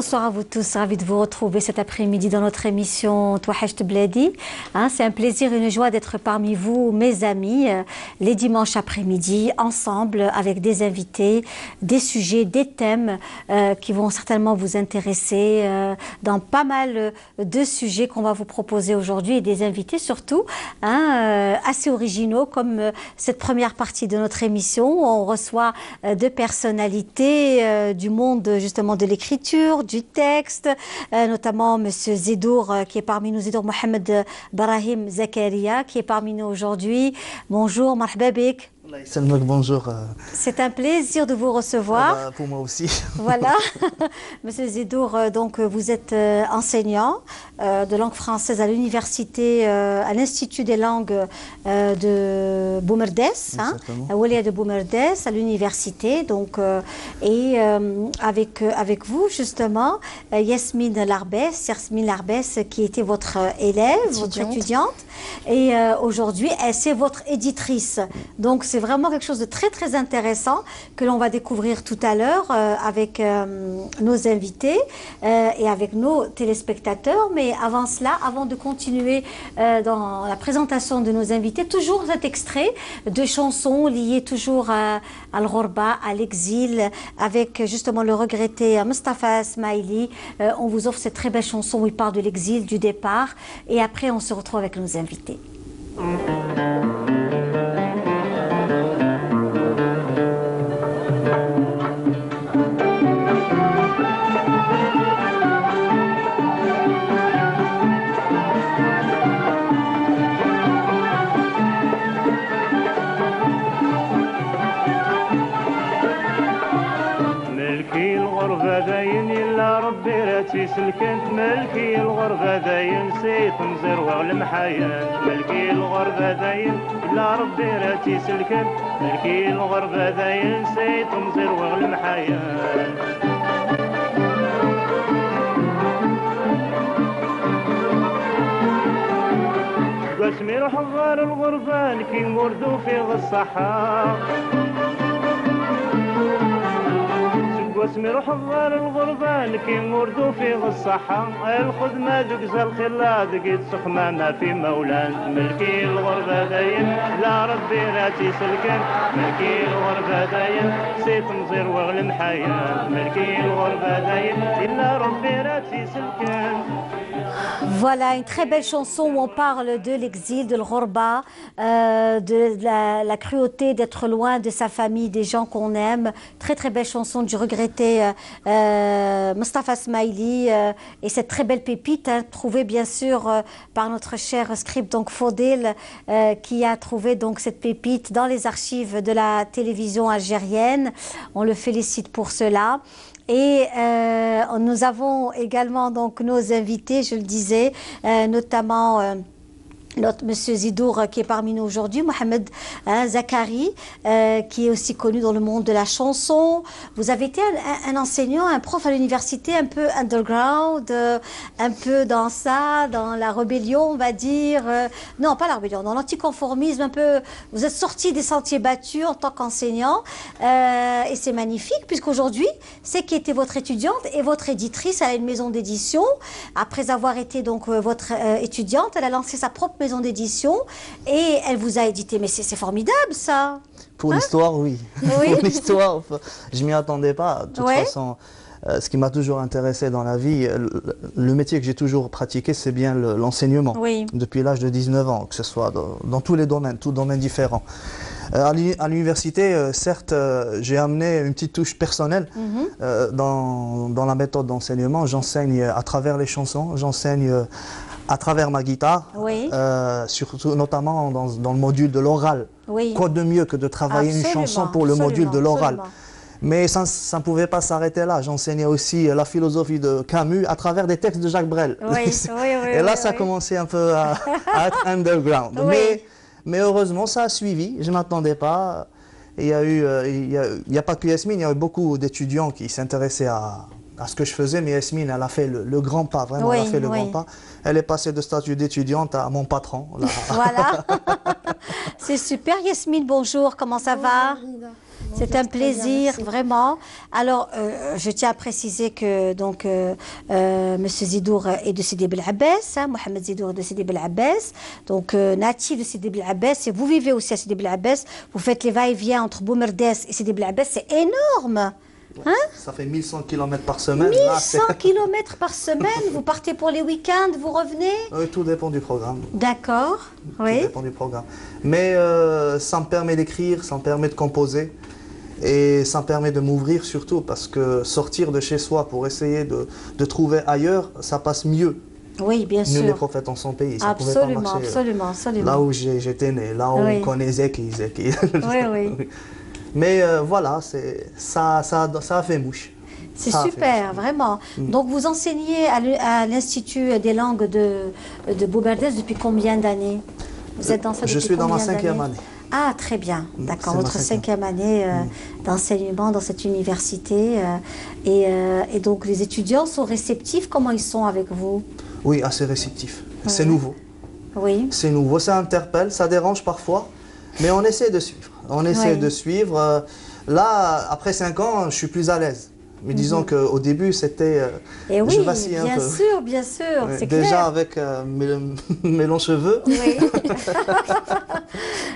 Bonsoir à vous tous, ravi de vous retrouver cet après-midi dans notre émission Touahecht Bladi. C'est un plaisir et une joie d'être parmi vous, mes amis, les dimanches après-midi, ensemble avec des invités, des sujets, des thèmes qui vont certainement vous intéresser dans pas mal de sujets qu'on va vous proposer aujourd'hui et des invités surtout assez originaux comme cette première partie de notre émission où on reçoit deux personnalités du monde justement de l'écriture, du texte, notamment Monsieur Zidour qui est parmi nous, Zidour Mohamed Brahim Zakaria qui est parmi nous aujourd'hui. Bonjour, marhaba bik. Bonjour. C'est un plaisir de vous recevoir. Pour moi aussi. Voilà. Monsieur Zidour, donc vous êtes enseignant de langue française à l'université, à l'Institut des langues de Boumerdes, à Oulia de Boumerdes, à l'université. Donc, et avec vous, justement, Yasmine Larbès, qui était votre élève, votre étudiante. Et aujourd'hui, c'est votre éditrice. Donc, c'est vraiment quelque chose de très, très intéressant que l'on va découvrir tout à l'heure avec nos invités et avec nos téléspectateurs. Mais avant cela, avant de continuer dans la présentation de nos invités, toujours cet extrait de chansons liées toujours à l'ghorba, à l'exil, avec justement le regretté Mustafa Smaili. On vous offre cette très belle chanson où il parle de l'exil, du départ. Et après, on se retrouve avec nos invités. سلكنت ملكي الغربة داين نسيت نزير وغلم حيان ملكي الغربة داين لا ربي راتي سلكنت ملكي الغربة داين نسيت نزير وغلم حيان قسمي روح الغار الغربان كي مردو في الصحراء واسمي روح الضال الغربان كي مردو في الصحة الخدمة دقز الخلا دقيت سخمانة في مولان ملكي الغربة داين لا ربي راتي سلكن ملكي الغربة داين سيت نزير وغلم حيان ملكي الغربة داين إلا ربي راتي سلكن. Voilà, une très belle chanson où on parle de l'exil, de l'ghorba, de la cruauté d'être loin de sa famille, des gens qu'on aime. Très très belle chanson du regretté Mustafa Smaili et cette très belle pépite trouvée bien sûr par notre cher scribe donc Fodil qui a trouvé donc cette pépite dans les archives de la télévision algérienne. On le félicite pour cela. Et nous avons également donc nos invités, je le disais, notamment Monsieur Zidour qui est parmi nous aujourd'hui, Mohamed Zakari, qui est aussi connu dans le monde de la chanson. Vous avez été un enseignant, un prof à l'université un peu underground, un peu dans ça, dans la rébellion, on va dire. Non, pas la rébellion, dans l'anticonformisme, un peu. Vous êtes sorti des sentiers battus en tant qu'enseignant. Et c'est magnifique, puisqu'aujourd'hui, c'est qui était votre étudiante et votre éditrice. Elle a une maison d'édition. Après avoir été donc votre étudiante, elle a lancé sa propre maison d'édition et elle vous a édité. Mais c'est formidable ça. Pour l'histoire, oui. Pour l'histoire, je m'y attendais pas. De toute façon, ce qui m'a toujours intéressé dans la vie, le métier que j'ai toujours pratiqué, c'est bien l'enseignement. Depuis l'âge de 19 ans, que ce soit dans tous les domaines, tous domaines différents. À l'université, certes, j'ai amené une petite touche personnelle dans la méthode d'enseignement. J'enseigne à travers les chansons, j'enseigne à travers ma guitare, surtout notamment dans le module de l'oral. Quoi de mieux que de travailler une chanson pour le module de l'oral. Mais ça ne pouvait pas s'arrêter là. J'enseignais aussi la philosophie de Camus à travers des textes de Jacques Brel. Et là, ça a commencé un peu à être underground. Mais heureusement, ça a suivi. Je ne m'attendais pas. Il n'y a pas que Yasmine, il y a eu beaucoup d'étudiants qui s'intéressaient à ce que je faisais, mais Yasmine, elle a fait le grand pas, vraiment, elle a fait le grand pas. Elle est passée de statut d'étudiante à mon patron. Là. Voilà, c'est super. Yasmine, bonjour, comment ça va? C'est un plaisir, vraiment. Alors, je tiens à préciser que donc M. Zidour est de Sidi Bel Abbès, Mohamed Zidour est de Sidi Bel Abbès, donc natif de Sidi Bel Abbès, et vous vivez aussi à Sidi Bel Abbès, vous faites les va-et-vient entre Boumerdes et Sidi Bel Abbès, c'est énorme. Hein? Ça fait 1100 km par semaine. 1100 km par semaine, vous partez pour les week-ends, vous revenez? Oui, tout dépend du programme. D'accord, oui. Tout dépend du programme. Mais ça me permet d'écrire, ça me permet de composer. Et ça me permet de m'ouvrir surtout parce que sortir de chez soi pour essayer de trouver ailleurs, ça passe mieux. Oui, bien sûr. Nous, les prophètes en son pays, ça absolument, pouvait pas marcher. Absolument, absolument. Là où j'étais né, là où on connaît Zeki. Oui, oui. Mais voilà, ça a fait mouche. C'est super, vraiment. Donc, vous enseignez à l'Institut des langues de Boumerdes depuis combien d'années? Vous êtes dans ça depuis Je suis dans ma combien 5e année. Ah, très bien. D'accord, votre 5e année d'enseignement dans cette université. Et donc, les étudiants sont réceptifs. Comment ils sont avec vous? Oui, assez réceptifs. C'est nouveau. Oui. C'est nouveau, ça interpelle, ça dérange parfois, mais on essaie de suivre. On essaie de suivre. Là, après 5 ans, je suis plus à l'aise. Mais disons qu'au début, c'était... Et oui, je vacille un peu. Bien sûr, c'est déjà clair. avec mes longs cheveux. Oui.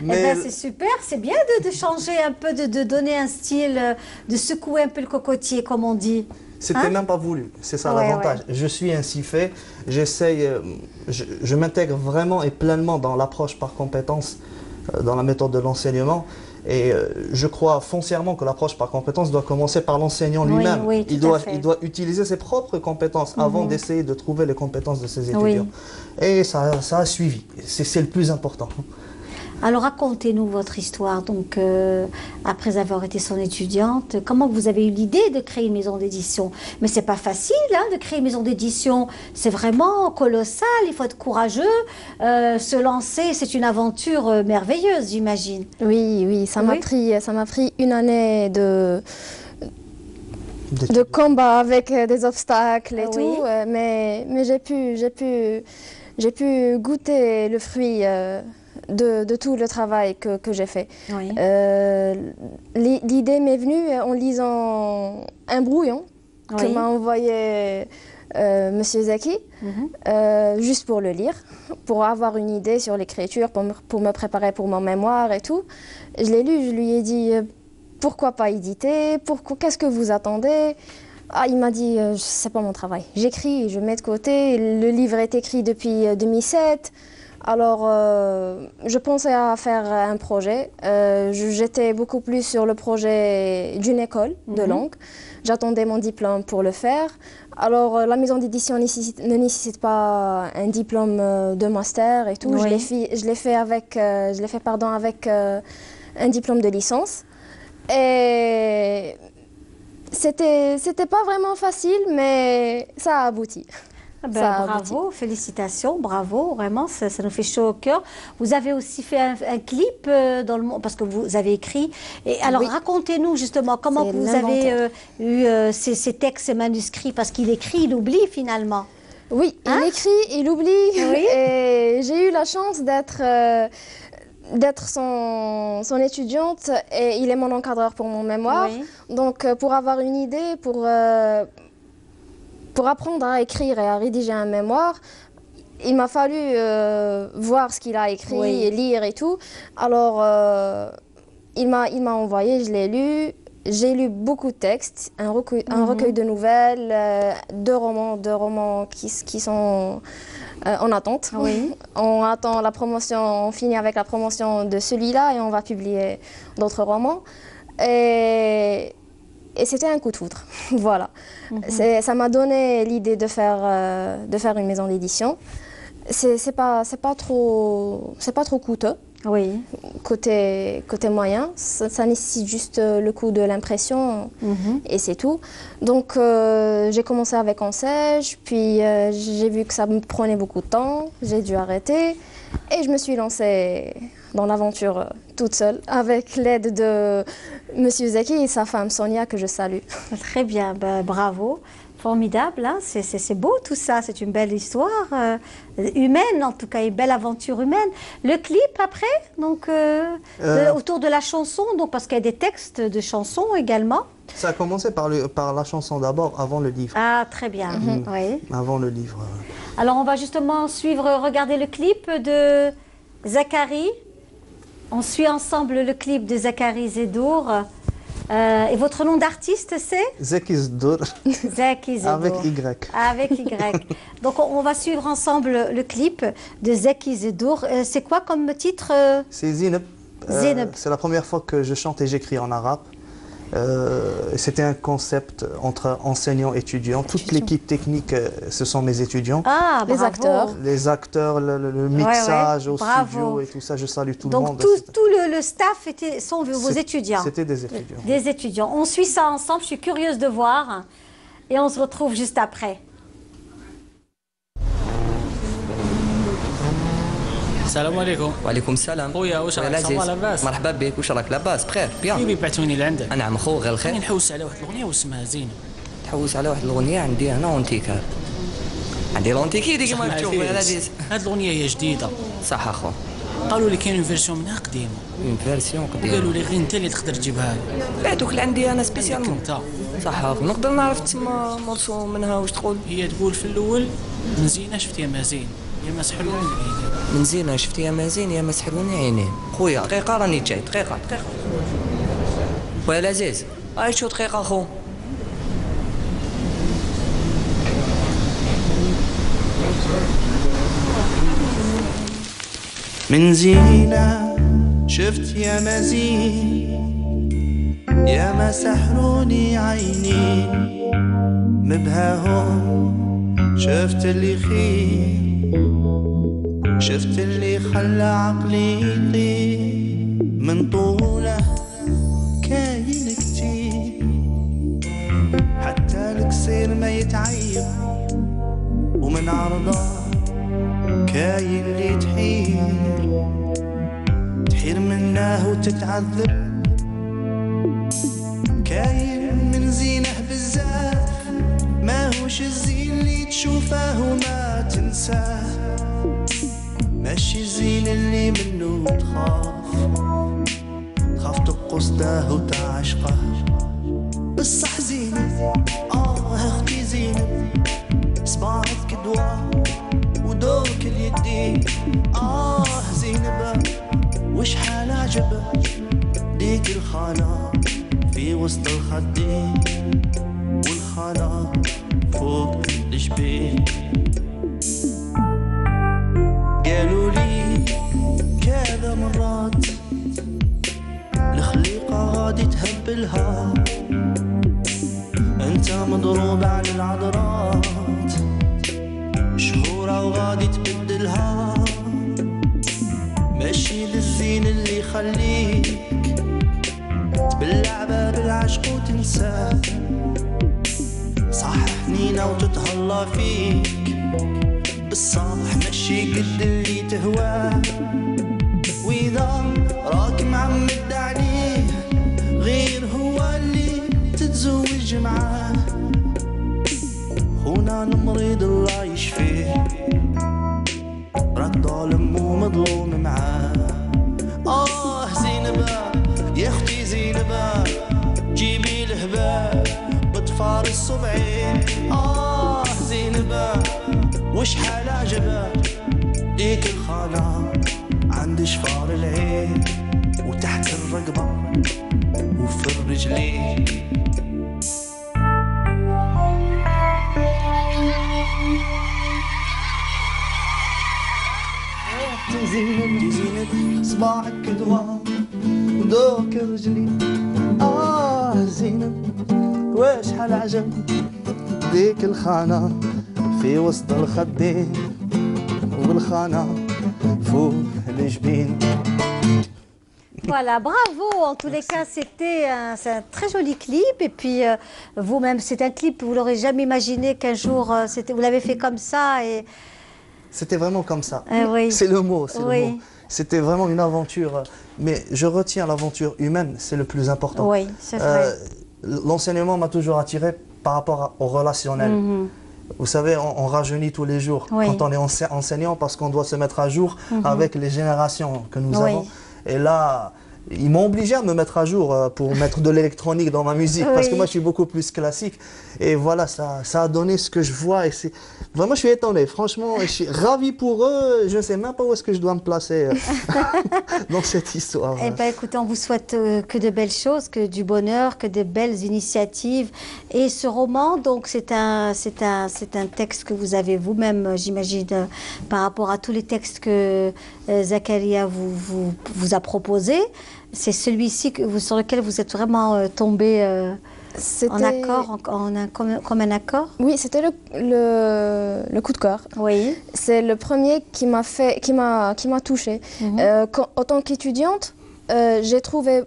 Mais ben, c'est super, c'est bien de changer un peu, de donner un style, de secouer un peu le cocotier, comme on dit. C'était même pas voulu, c'est ça l'avantage. Je suis ainsi fait, j'essaye, je m'intègre vraiment et pleinement dans l'approche par compétence, dans la méthode de l'enseignement. Et je crois foncièrement que l'approche par compétence doit commencer par l'enseignant lui-même. Oui, il doit utiliser ses propres compétences avant d'essayer de trouver les compétences de ses étudiants. Et ça a suivi, c'est le plus important. Alors racontez-nous votre histoire, donc après avoir été son étudiante, comment vous avez eu l'idée de créer une maison d'édition? Mais c'est pas facile de créer une maison d'édition, c'est vraiment colossal, il faut être courageux, se lancer, c'est une aventure merveilleuse, j'imagine. Oui, ça m'a pris une année de combat avec des obstacles et tout, mais j'ai pu goûter le fruit de tout le travail que j'ai fait. Oui. L'idée m'est venue en lisant un brouillon que m'a envoyé Monsieur Zeki, juste pour le lire, pour avoir une idée sur l'écriture, pour me préparer pour mon mémoire et tout. Je l'ai lu, je lui ai dit pourquoi pas éditer, qu'est-ce que vous attendez? Il m'a dit c'est pas mon travail, j'écris, je mets de côté, le livre est écrit depuis 2007. Alors, je pensais à faire un projet. J'étais beaucoup plus sur le projet d'une école de langue. J'attendais mon diplôme pour le faire. Alors, la maison d'édition ne nécessite pas un diplôme de master et tout. Je l'ai fait avec un diplôme de licence. Et c'était pas vraiment facile, mais ça a abouti. Bravo, félicitations, bravo, vraiment, ça nous fait chaud au cœur. Vous avez aussi fait un clip dans le monde, parce que vous avez écrit. Et alors, racontez-nous justement comment vous avez eu ces textes, ces manuscrits, parce qu'il écrit, il oublie finalement. Oui, il écrit, il oublie. Et j'ai eu la chance d'être son étudiante et il est mon encadreur pour mon mémoire. Donc, pour avoir une idée, pour apprendre à écrire et à rédiger un mémoire, il m'a fallu voir ce qu'il a écrit et lire et tout. Alors, il m'a envoyé, je l'ai lu. J'ai lu beaucoup de textes, un recueil de nouvelles, deux romans qui sont en attente. On attend la promotion, on finit avec la promotion de celui-là et on va publier d'autres romans. Et c'était un coup de foudre, voilà. Ça m'a donné l'idée de faire une maison d'édition. C'est pas trop coûteux. Côté moyen, ça nécessite juste le coût de l'impression et c'est tout. Donc j'ai commencé avec Enseigne, puis j'ai vu que ça me prenait beaucoup de temps, j'ai dû arrêter et je me suis lancée dans l'aventure toute seule avec l'aide de Monsieur Zeki et sa femme Sonia que je salue. Très bien, bravo. Formidable, hein? C'est beau tout ça, c'est une belle histoire humaine, en tout cas une belle aventure humaine. Le clip après, donc autour de la chanson, donc parce qu'il y a des textes de chansons également. Ça a commencé par la chanson d'abord, avant le livre. Ah, très bien, oui. Avant le livre. Alors on va justement regarder le clip de Zacharie. On suit ensemble le clip de Zacharie Zedour. Et votre nom d'artiste, c'est Zeki Zedour. Zeki Zedour. Avec Y. Avec Y. Donc on va suivre ensemble le clip de Zeki Zedour. C'est quoi comme titre? C'est Zineb. Zineb. C'est la première fois que je chante et j'écris en arabe. C'était un concept entre enseignants et étudiants. Toute l'équipe technique, ce sont mes étudiants. Ah, les acteurs. Les acteurs, le mixage au studio et tout ça, je salue tout le monde. Donc tout le staff sont vos étudiants. C'était des étudiants. Des étudiants. On suit ça ensemble, je suis curieuse de voir. Et on se retrouve juste après. السلام عليكم. وعليكم السلام. خويا واش راك؟ صافا لاباس؟ مرحبا بك، واش راك لاباس؟ بخير بيان. كيفي بعثوني لعندك؟ نعم خو غير الخير. راني نحوس على واحد الاغنيه واسمها زينب. تحوس على واحد الاغنيه عندي انا اونتيكار. عندي لونتيكي ديك ما تشوف يا لذيذ. هاد الاغنيه هي جديده. صح اخو. قالوا لي كاين اون فيرسيون منها قديمه. اون فيرسيون قديمه. قالوا لي غير انت اللي تقدر تجيبها لي. لا دوك اللي عندي انا سبيسيالمون. انت. صح اخو. نقدر نعرف تسمى مرسو منها واش تقول؟ هي تقول في الاول من زينه شفت يا مازين يا ما سحروني العينين. من زينه شفت يا مازين يا ما سحروني عينين. خويا دقيقه راني جاي دقيقه. خويا العزيز هاي شو دقيقه خو. من زينة شفت يا مزين يا ما سحروني عينين مبهاهم شفت اللي خير شفت اللي خلى عقلي يطير من طوله كاين كتير حتى القصير ما يتعيب ومن عرضه كاين اللي تحير منه وتتعذب كاين من زينه بزاف ما هوش الزين اللي تشوفه وما تنساه ماشي الزين اللي منه تخاف تقصده وتعشقه بصح زينب اختي زينب صباعك دواء ودوك اليدين زينب وشحال عجبه ديك الخانة في وسط الخدين والخانة فوق الجبين قالوا لي كذا مرات الخليقة غادي تهبلها انت مضروب على العذرات شهورة وغادي تبدلها ماشي للزين اللي يخليك باللعبة بالعشق وتنساه صح حنينة وتتهلا فيك بالصالح ماشي قد اللي تهواه وإذا راك معمد عليه غير هو اللي تتزوج معاه خونا المريض الله يشفيه راك ظالم ومظلوم معاه زينبة يا اختي زينبة جيبي الهبة بطفار الصبعين زينبة وشحال عجبة ديك الخانة عند شفار العين وتحت الرقبة وفي الرجلين زينب صباعك دواء ودوك رجلي زينب واش حال عجب ديك الخانة في وسط الخدين والخانة فوق الجبين. Voilà, bravo. En tous les cas, c'est un très joli clip. Et puis, vous-même, c'est un clip, vous l'aurez jamais imaginé qu'un jour, vous l'avez fait comme ça. Et... C'était vraiment comme ça. Oui. C'est le mot, c'est oui. le mot. C'était vraiment une aventure. Mais je retiens l'aventure humaine, c'est le plus important. Oui, c'est vrai. L'enseignement m'a toujours attiré par rapport au relationnel. Vous savez, on rajeunit tous les jours quand on est enseignant parce qu'on doit se mettre à jour avec les générations que nous avons. Et là, ils m'ont obligé à me mettre à jour pour mettre de l'électronique dans ma musique parce que moi je suis beaucoup plus classique. Et voilà, ça a donné ce que je vois. Et vraiment, je suis étonné. Franchement, je suis ravi pour eux. Je ne sais même pas où est-ce que je dois me placer dans cette histoire. Eh bien, écoutez, on vous souhaite que de belles choses, que du bonheur, que de belles initiatives. Et ce roman, donc, c'est un texte que vous avez vous-même, j'imagine, par rapport à tous les textes que Zakaria vous a proposés. C'est celui-ci sur lequel vous êtes vraiment tombé en accord, comme un accord? Oui, c'était le coup de cœur. Oui. C'est le premier qui m'a touchée. En tant qu'étudiante, j'ai trouvé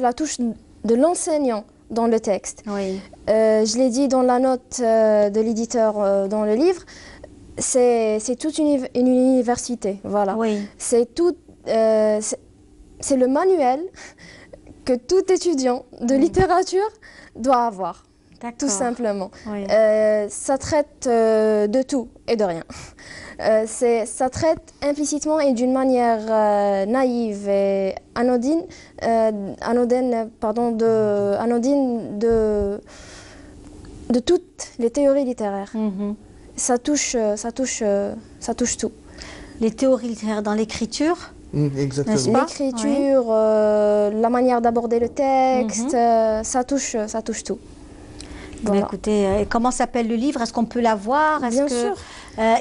la touche de l'enseignant dans le texte. Oui. Je l'ai dit dans la note de l'éditeur dans le livre. C'est toute une université, voilà. Oui. C'est le manuel que tout étudiant de littérature doit avoir, tout simplement. Oui. Ça traite de tout et de rien. Ça traite implicitement et d'une manière naïve et anodine de toutes les théories littéraires. Ça touche tout. Les théories littéraires dans l'écriture? Exactement. L'écriture, la manière d'aborder le texte, ça touche tout. Voilà. Écoutez, comment s'appelle le livre? Est-ce qu'on peut l'avoir? Bien sûr.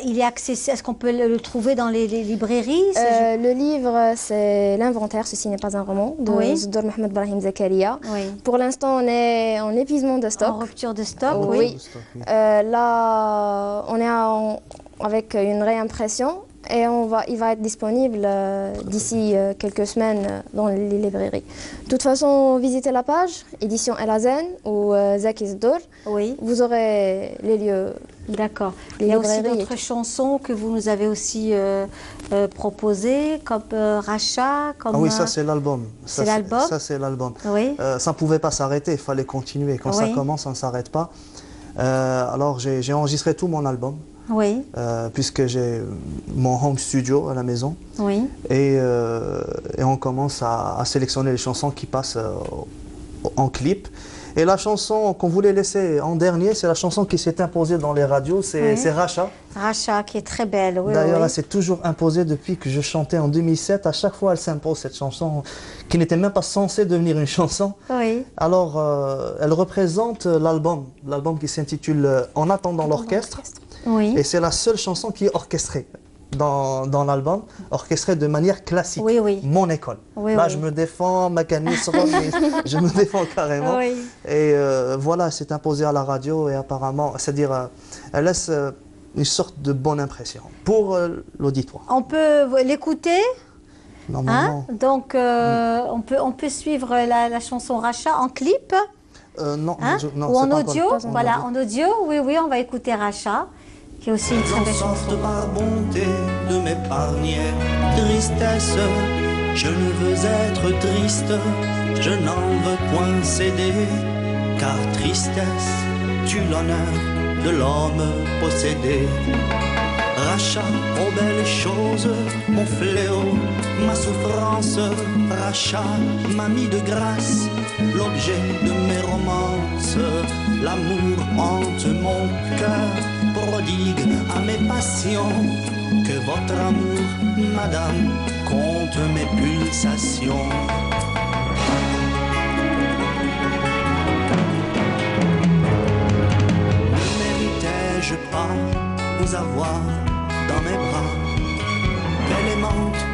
Il est accessible. Est-ce qu'on peut le trouver dans les librairies? Le livre, c'est L'Inventaire, ceci n'est pas un roman, de Zdor Mohamed Brahim Zakaria. Oui. Pour l'instant, on est en épuisement de stock. En rupture de stock, oui. Là, on est avec une réimpression. Et il va être disponible d'ici quelques semaines dans les librairies. De toute façon, visitez la page, édition El Hazen ou Zaki Zdor. Oui. Vous aurez les lieux. D'accord. Il y a aussi d'autres chansons que vous nous avez aussi proposées, comme Racha. Ah oui, ça c'est l'album. C'est l'album? Ça c'est l'album. Oui. Ça ne pouvait pas s'arrêter, il fallait continuer. Quand ça commence, ça ne s'arrête pas. Alors j'ai enregistré tout mon album. Oui. Puisque j'ai mon home studio à la maison. Oui. Et on commence à sélectionner les chansons qui passent en clip. Et la chanson qu'on voulait laisser en dernier, c'est la chanson qui s'est imposée dans les radios, c'est Racha. Racha, qui est très belle, oui. D'ailleurs, elle s'est toujours imposée depuis que je chantais en 2007. À chaque fois, elle s'impose, cette chanson, qui n'était même pas censée devenir une chanson. Oui. Alors, elle représente l'album qui s'intitule En attendant l'orchestre. Oui. Et c'est la seule chanson qui est orchestrée dans l'album, orchestrée de manière classique. Oui, oui. Mon école. Oui, là, oui. je me défends, je me défends carrément. Oui. Et voilà, c'est imposé à la radio et apparemment, c'est-à-dire, elle laisse une sorte de bonne impression pour l'auditoire. On peut l'écouter? Normalement. Donc, on peut suivre la chanson Racha en clip? Non, non. Ou en audio? Voilà, en audio, oui, on va écouter Racha, qui est aussi une très belle chanson. Par bonté de m'épargner tristesse, je ne veux être triste, je n'en veux point céder, car tristesse tue l'honneur de l'homme possédé. Racha aux belles choses, mon fléau, ma souffrance. Racha m'a mis de grâce, l'objet de mes romances. L'amour hante mon cœur, prodigue à mes passions. Que votre amour, madame, compte mes pulsations. Ne méritais-je pas vous avoir dans mes bras,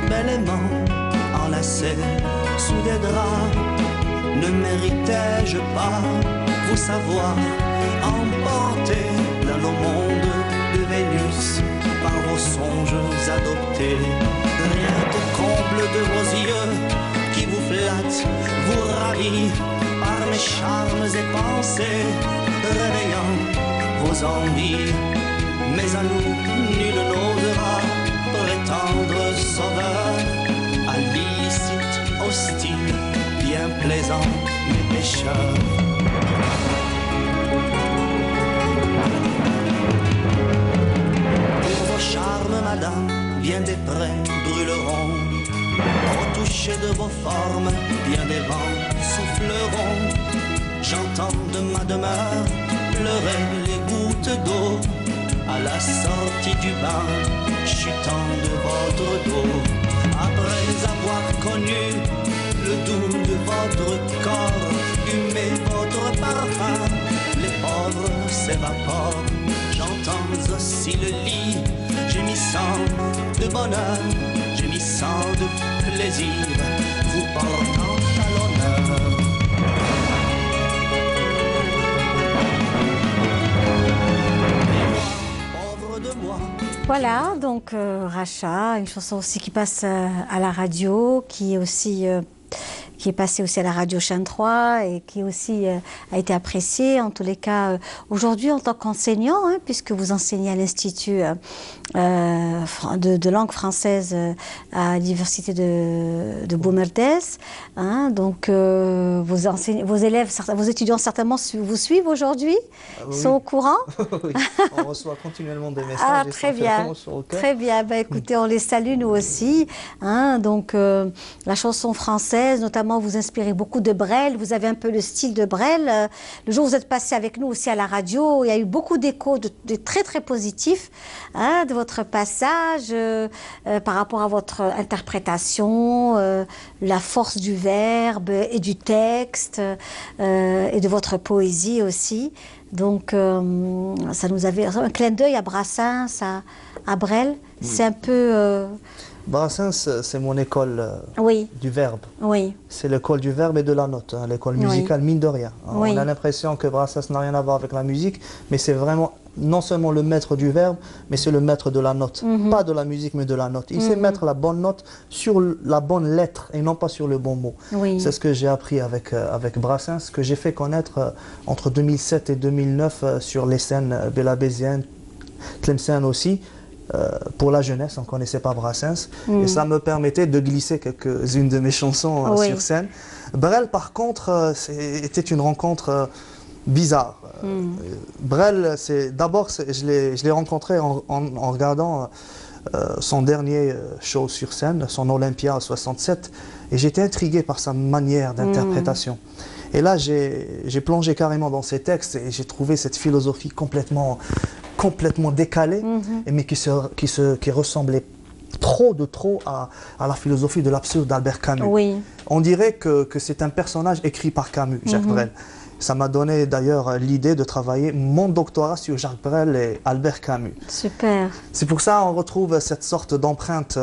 belle aimante, enlacée sous des draps? Ne méritais-je pas vous savoir emporter dans le monde de Vénus par vos songes adoptés? Rien qu'au comble de vos yeux qui vous flattent, vous ravit par mes charmes et pensées, réveillant vos envies. Mais à nous, nul n'osera prétendre sauveur à l'illicite hostile, bien plaisant, mes pécheurs. madame, bien des prés brûleront. Au toucher de vos formes, bien des vents souffleront. J'entends de ma demeure pleurer les gouttes d'eau à la sortie du bain, chutant de votre dos. Après avoir connu le doux de votre corps, humé votre parfum, les pauvres s'évaporent. J'entends aussi le lit gémissant de bonheur, gémissant de plaisir, vous portant à l'honneur. Voilà, donc Racha, une chanson aussi qui passe à la radio, qui est passée aussi à la radio Chaîne 3 et qui aussi a été appréciée. En tous les cas, aujourd'hui en tant qu'enseignant, hein, puisque vous enseignez à l'Institut de langue française à l'université de Boumerdès, hein, donc vos élèves, vos étudiants certainement vous suivent aujourd'hui, oui. Sont au courant. Oui, on reçoit continuellement des messages. Ah, très bien, très bien. Ben, écoutez, on les salue nous aussi. Hein, donc la chanson française, notamment, vous inspirez beaucoup de Brel. Vous avez un peu le style de Brel. Le jour où vous êtes passé avec nous aussi à la radio, il y a eu beaucoup d'échos de très très positifs, hein, de votre passage par rapport à votre interprétation, la force du verbe et du texte et de votre poésie aussi. Donc ça nous avait un clin d'œil à Brassens, à Brel. Oui. C'est un peu Brassens, c'est mon école oui. du verbe. Oui. C'est l'école du verbe et de la note, hein, l'école musicale, oui. Mine de rien. Oui. On a l'impression que Brassens n'a rien à voir avec la musique, mais c'est vraiment non seulement le maître du verbe, mais c'est le maître de la note. Pas de la musique, mais de la note. Il sait mettre la bonne note sur la bonne lettre et non pas sur le bon mot. Oui. C'est ce que j'ai appris avec Brassens, que j'ai fait connaître entre 2007 et 2009 sur les scènes Bélabézienne, Tlemcen aussi. Pour la jeunesse, on ne connaissait pas Brassens, et ça me permettait de glisser quelques-unes de mes chansons sur scène. Brel, par contre, était une rencontre bizarre. Brel, d'abord, je l'ai rencontré en regardant son dernier show sur scène, son Olympia 67, et j'étais intrigué par sa manière d'interprétation. Et là, j'ai plongé carrément dans ses textes et j'ai trouvé cette philosophie complètement décalée, mais qui ressemblait trop à la philosophie de l'absurde d'Albert Camus. Oui. On dirait que c'est un personnage écrit par Camus, Jacques Brel. Ça m'a donné d'ailleurs l'idée de travailler mon doctorat sur Jacques Brel et Albert Camus. Super. C'est pour ça qu'on retrouve cette sorte d'empreinte,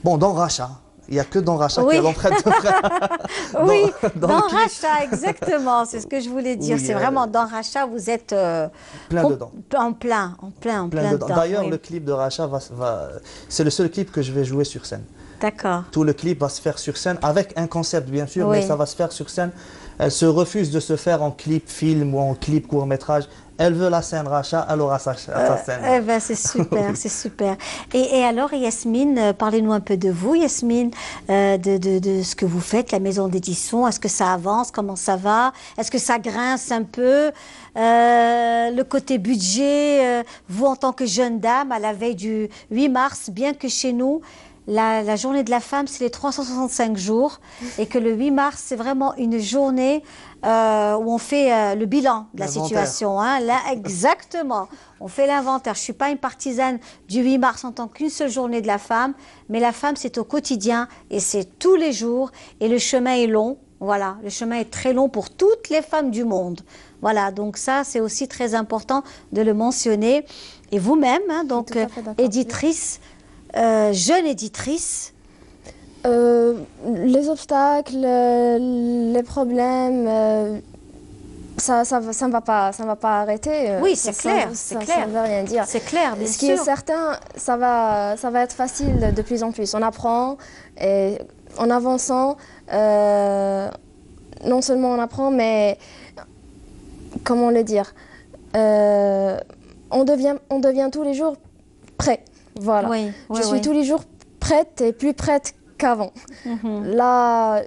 bon, dans Racha. Il n'y a que dans Racha qu'il y a l'empreinte de frère. Oui, dans Racha, exactement. C'est ce que je voulais dire. Oui, c'est vraiment dans Racha, vous êtes plein dedans. En plein dedans. D'ailleurs, le clip de Racha, c'est le seul clip que je vais jouer sur scène. D'accord. Tout le clip va se faire sur scène, avec un concept bien sûr, mais ça va se faire sur scène. Elle se refuse de se faire en clip film ou en clip court-métrage. Elle veut la scène Racha, elle aura sa scène. Eh ben, c'est super, c'est super. Et alors, Yasmine, parlez-nous un peu de vous, Yasmine, de ce que vous faites, la maison d'édition. Est-ce que ça avance? Comment ça va? Est-ce que ça grince un peu? Le côté budget, vous en tant que jeune dame, à la veille du 8 mars, bien que chez nous, la journée de la femme, c'est les 365 jours, et que le 8 mars, c'est vraiment une journée où on fait le bilan de la situation. Hein. Là, exactement, on fait l'inventaire. Je ne suis pas une partisane du 8 mars en tant qu'une seule journée de la femme, mais la femme, c'est au quotidien, et c'est tous les jours, et le chemin est long. Voilà, le chemin est très long pour toutes les femmes du monde. Voilà, donc ça, c'est aussi très important de le mentionner. Et vous-même, hein, donc éditrice, jeune éditrice. Les obstacles, les problèmes, ça ne va pas arrêter. Oui, c'est clair, c'est clair. Ça ne veut rien dire. C'est clair, bien sûr. Ce qui est certain, ça va être facile de plus en plus. On apprend et en avançant, non seulement on apprend, mais comment le dire, on devient tous les jours prêt. Voilà. Oui, je suis tous les jours prête et plus prête qu'avant. La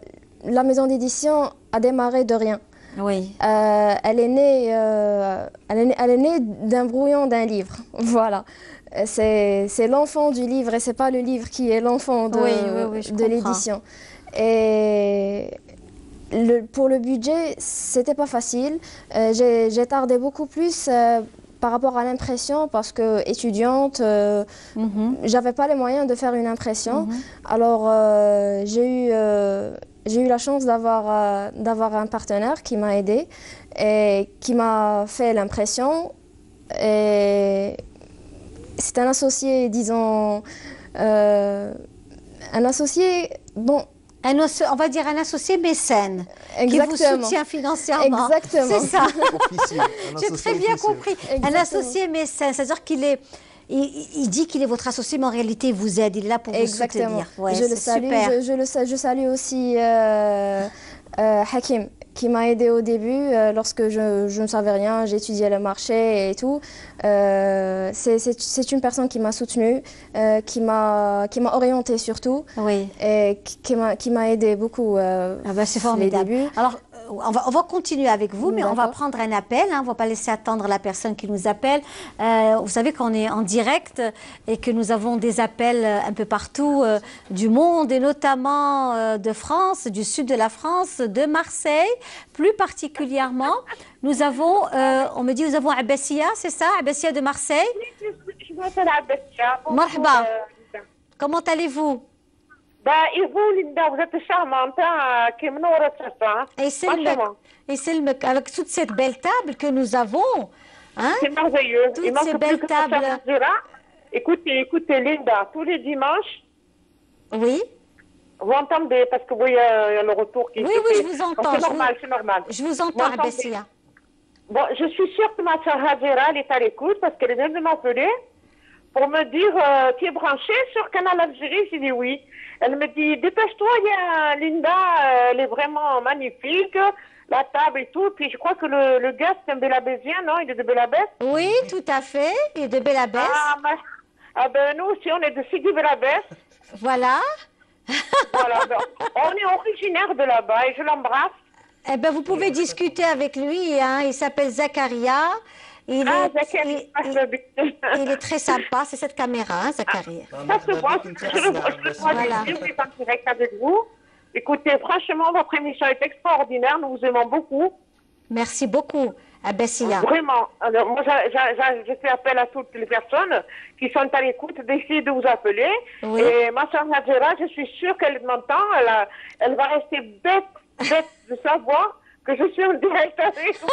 maison d'édition a démarré de rien. Oui. Elle est née d'un brouillon d'un livre. Voilà. c'est l'enfant du livre et c'est pas le livre qui est l'enfant de l'édition. Et pour le budget, c'était pas facile. J'ai tardé beaucoup plus par rapport à l'impression parce que étudiante, j'avais pas les moyens de faire une impression. Alors j'ai eu la chance d'avoir un partenaire qui m'a aidé et qui m'a fait l'impression. Et c'est un associé, disons, un associé, bon. On va dire un associé mécène. Exactement. Qui vous soutient financièrement. Exactement. C'est ça. J'ai très bien officiel. compris. Exactement. Un associé mécène, c'est-à-dire qu'il est... Il dit qu'il est votre associé, mais en réalité, il vous aide, il est là pour vous soutenir. Ouais, je le salue. Je salue aussi Hakim, qui m'a aidé au début, lorsque je ne savais rien, j'étudiais le marché et tout. C'est une personne qui m'a soutenue, qui m'a orientée surtout, et qui m'a aidé beaucoup c'est formidable. les débuts. Alors, on va continuer avec vous, mais on va prendre un appel. On ne va pas laisser attendre la personne qui nous appelle. Vous savez qu'on est en direct et que nous avons des appels un peu partout du monde, et notamment de France, du sud de la France, de Marseille, plus particulièrement. Nous avons, on me dit, nous avons Abessia, c'est ça, Abessia de Marseille? Je m'appelle Abessia. Marhaba. Comment allez-vous? Et vous, Linda, vous êtes charmante, qui me Et c'est avec toute cette belle table que nous avons. Hein? C'est merveilleux. Toutes ces belles tables. Écoutez, Linda, tous les dimanches. Oui. Vous entendez, parce que vous, il y a le retour qui Oui, je vous entends. C'est normal. Je vous entends, Abessia. Bon, je suis sûre que ma soeur Hadjira, elle est à l'écoute, parce qu'elle vient de m'appeler pour me dire, tu es branchée sur Canal Algérie? J'ai dit oui. Elle me dit, dépêche-toi, Linda, elle est vraiment magnifique, la table et tout. Puis je crois que le gars, c'est un Belabésien, non? Il est de Belabès? Oui, tout à fait, il est de Belabès. Nous aussi, on est de Sidi Belabès. Voilà. Voilà, on est originaire de là-bas et je l'embrasse. Eh bien, vous pouvez discuter avec lui, hein. Il s'appelle Zakaria. Il est très sympa, c'est cette caméra, hein, Zakaria. Ça se voit, je suis en direct avec vous. Écoutez, franchement, votre émission est extraordinaire, nous vous aimons beaucoup. Merci beaucoup, Abessia. Vraiment, alors, moi je fais appel à toutes les personnes qui sont à l'écoute d'essayer de vous appeler. Oui. Et ma soeur Hadjira, je suis sûre qu'elle m'entend, elle va rester bête de savoir que je suis en direct avec vous.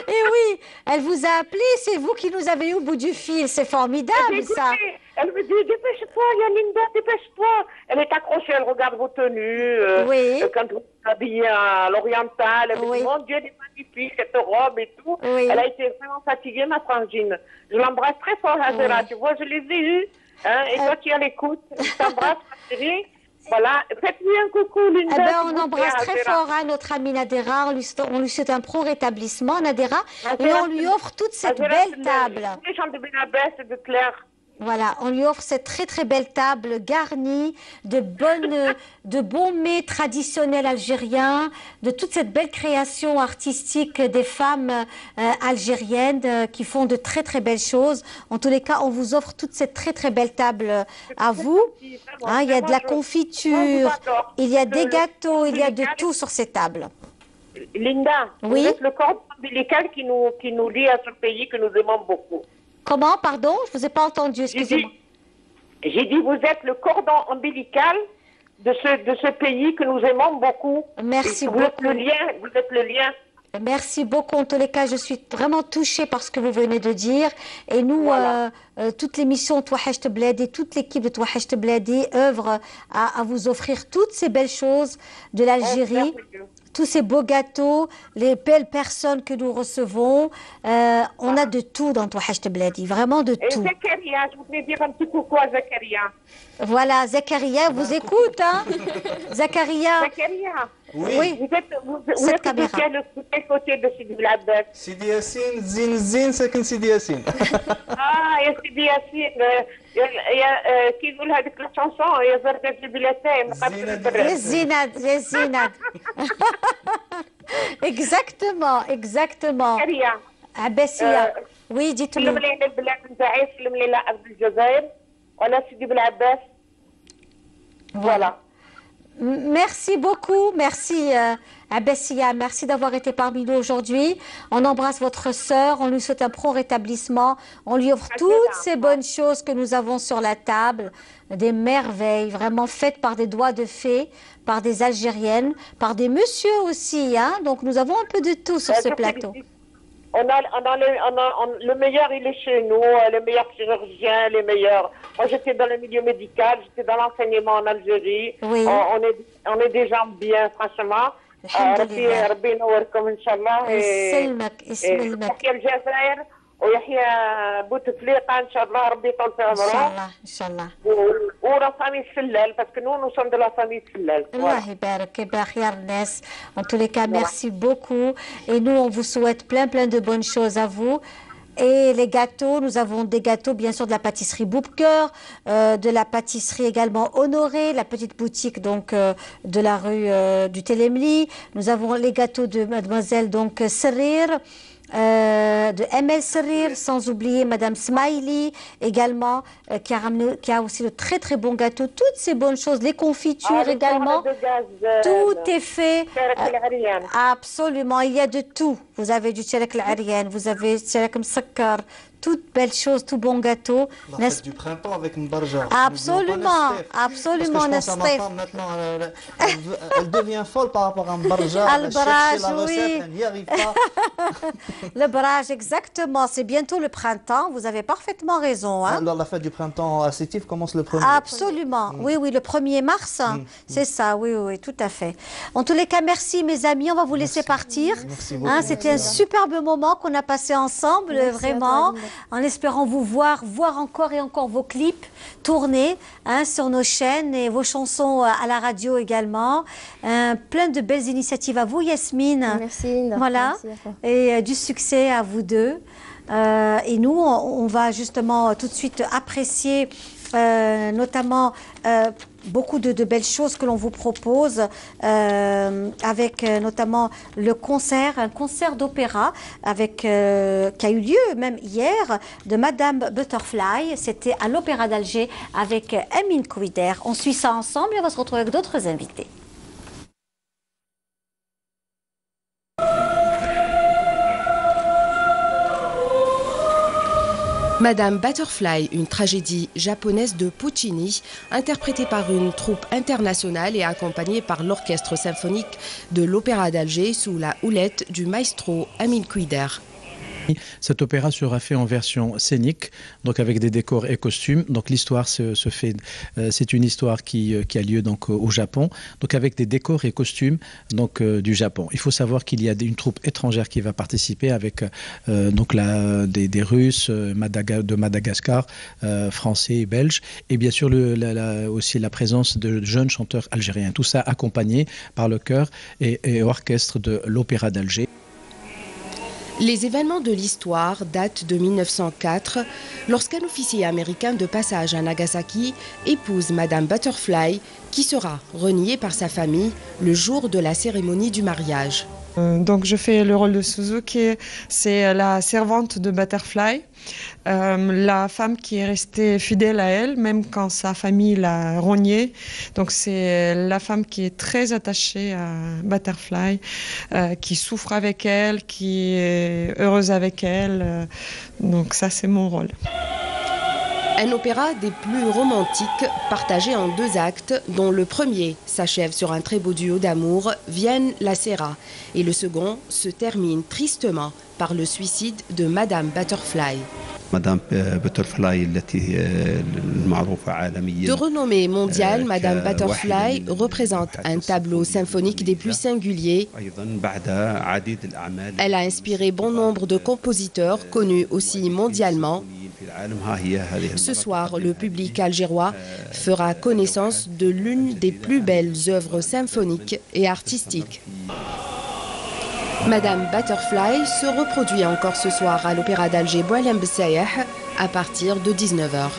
Et oui, elle vous a appelé, c'est vous qui nous avez eu au bout du fil, c'est formidable ça. Elle me dit, dépêche-toi, Linda, dépêche-toi. Elle est accrochée, elle regarde vos tenues. Quand vous êtes habillée à l'oriental, elle me dit, mon Dieu, elle est magnifique, cette robe et tout. Elle a été vraiment fatiguée, ma frangine. Je l'embrasse très fort, Hadjira. Tu vois, je les ai eus. Hein, et toi qui es à l'écoute, je t'embrasse, ma chérie. Voilà, faites-lui un coucou, Linda. On embrasse très fort notre amie Nadera, on lui souhaite un pro-rétablissement, Nadera, et on lui offre toute cette belle table. Les gens de Benabès et de Claire. Voilà, on lui offre cette très très belle table garnie de bons mets traditionnels algériens, de toute cette belle création artistique des femmes algériennes qui font de très très belles choses. En tous les cas, on vous offre toute cette très très belle table à vous. Hein, il y a de la confiture, il y a des gâteaux, il y a de tout sur ces tables. Linda, vous êtes le cordon ombilical qui nous lie à ce pays que nous aimons beaucoup. Comment, pardon? Je ne vous ai pas entendu, excusez-moi. J'ai dit, vous êtes le cordon ombilical de ce pays que nous aimons beaucoup. Merci beaucoup. Vous êtes le lien. Merci beaucoup. En tous les cas, je suis vraiment touchée par ce que vous venez de dire. Et nous, toute l'émission Touahecht Bledi, toute l'équipe de Touahecht Bledi œuvre à vous offrir toutes ces belles choses de l'Algérie. Tous ces beaux gâteaux, les belles personnes que nous recevons. On a de tout dans Touahecht Bledi, vraiment de tout. Et Zakaria, je voudrais dire un petit coucou à Zakaria. Voilà, Zakaria vous écoute, hein. Zakaria. Oui. Vous êtes de quel côté de Sidi Belabès? Sidi Yassine, Zin, ساكن Sidi Yassine. يا Sidi Yassine. كي يقول هذيك الشانسون يا زرقاء جبلتين Les Zinad. Exactement. Zakaria. Abessia. Oui, dites-moi. سلم لي على البلاد نتاعي سلم لي لاعب الجزائر ولا سيدي بالعباس. Voilà. Merci beaucoup, merci Abessia, merci d'avoir été parmi nous aujourd'hui. On embrasse votre sœur, on lui souhaite un prompt rétablissement, on lui offre toutes ces bonnes choses que nous avons sur la table, des merveilles vraiment faites par des doigts de fée, par des Algériennes, par des messieurs aussi, hein. Donc nous avons un peu de tout sur ce plateau. Le meilleur, il est chez nous, les meilleurs chirurgiens, les meilleurs. Moi, j'étais dans le milieu médical, j'étais dans l'enseignement en Algérie. Oui. On est des gens bien, franchement. ربي ينوركم إن شاء الله. يسلمك يسلمك. تحيا الجزائر ويحيا بوتفليقة إن شاء الله ربي يطول في عمره. إن شاء الله إن شاء الله. ولا فامي السلال parce que nous sommes de la famille السلال. الله يبارك يبارك خيار الناس. En tous les cas, merci beaucoup. Et nous, on vous souhaite plein de bonnes choses à vous. Et les gâteaux, nous avons des gâteaux, bien sûr, de la pâtisserie Boubker, de la pâtisserie également Honoré, la petite boutique donc de la rue du Télémli. Nous avons les gâteaux de mademoiselle donc Serir, de ML Serir, sans oublier madame Smiley également, qui a aussi de très bons gâteaux, toutes ces bonnes choses, les confitures également, tout est fait, absolument, il y a de tout. Vous avez du tchelek l'arienne, vous avez tchelek msakkar, toutes belles choses, tout bon gâteau. La fête du printemps avec Mbarja. Absolument, absolument. Parce que je pense à ma femme maintenant, elle devient folle par rapport à Mbarja. Le barrage, oui. Elle n'y arrive pas. Le barrage, exactement. C'est bientôt le printemps. Vous avez parfaitement raison. Hein? Alors, la fête du printemps à Sétif commence le 1er. Absolument. Oui, le 1er mars. C'est ça, oui, tout à fait. En tous les cas, merci mes amis. On va vous laisser partir. Merci beaucoup. C'était un superbe moment qu'on a passé ensemble, vraiment. En espérant vous voir encore et encore vos clips tourner sur nos chaînes et vos chansons à la radio également. Plein de belles initiatives à vous, Yasmine. Merci. Voilà. Merci et du succès à vous deux. Et nous, on va justement tout de suite apprécier notamment beaucoup de belles choses que l'on vous propose avec notamment le concert, un concert d'opéra qui a eu lieu même hier de Madame Butterfly. C'était à l'Opéra d'Alger avec Amine Kouider. On suit ça ensemble et on va se retrouver avec d'autres invités. Madame Butterfly, une tragédie japonaise de Puccini, interprétée par une troupe internationale et accompagnée par l'orchestre symphonique de l'Opéra d'Alger sous la houlette du maestro Amine Kouider. Cet opéra sera fait en version scénique, donc avec des décors et costumes. Donc l'histoire se fait, c'est une histoire qui a lieu donc au Japon, donc avec des décors et costumes donc du Japon. Il faut savoir qu'il y a une troupe étrangère qui va participer avec donc des Russes, de Madagascar, Français et Belges, et bien sûr aussi la présence de jeunes chanteurs algériens. Tout ça accompagné par le chœur et orchestre de l'Opéra d'Alger. Les événements de l'histoire datent de 1904, lorsqu'un officier américain de passage à Nagasaki épouse Madame Butterfly, qui sera reniée par sa famille le jour de la cérémonie du mariage. Donc je fais le rôle de Suzuki, c'est la servante de Butterfly, la femme qui est restée fidèle à elle, même quand sa famille l'a reniée. Donc c'est la femme qui est très attachée à Butterfly, qui souffre avec elle, qui est heureuse avec elle. Donc ça c'est mon rôle. Un opéra des plus romantiques, partagé en 2 actes, dont le premier s'achève sur un très beau duo d'amour, Vienne la Serra, et le second se termine tristement par le suicide de Madame Butterfly. Madame Butterfly, de renommée mondiale, Madame Butterfly représente un tableau symphonique des plus singuliers. Elle a inspiré bon nombre de compositeurs connus aussi mondialement. Ce soir, le public algérois fera connaissance de l'une des plus belles œuvres symphoniques et artistiques. Madame Butterfly se reproduit encore ce soir à l'Opéra d'Alger Boualem Bessayeh à partir de 19h.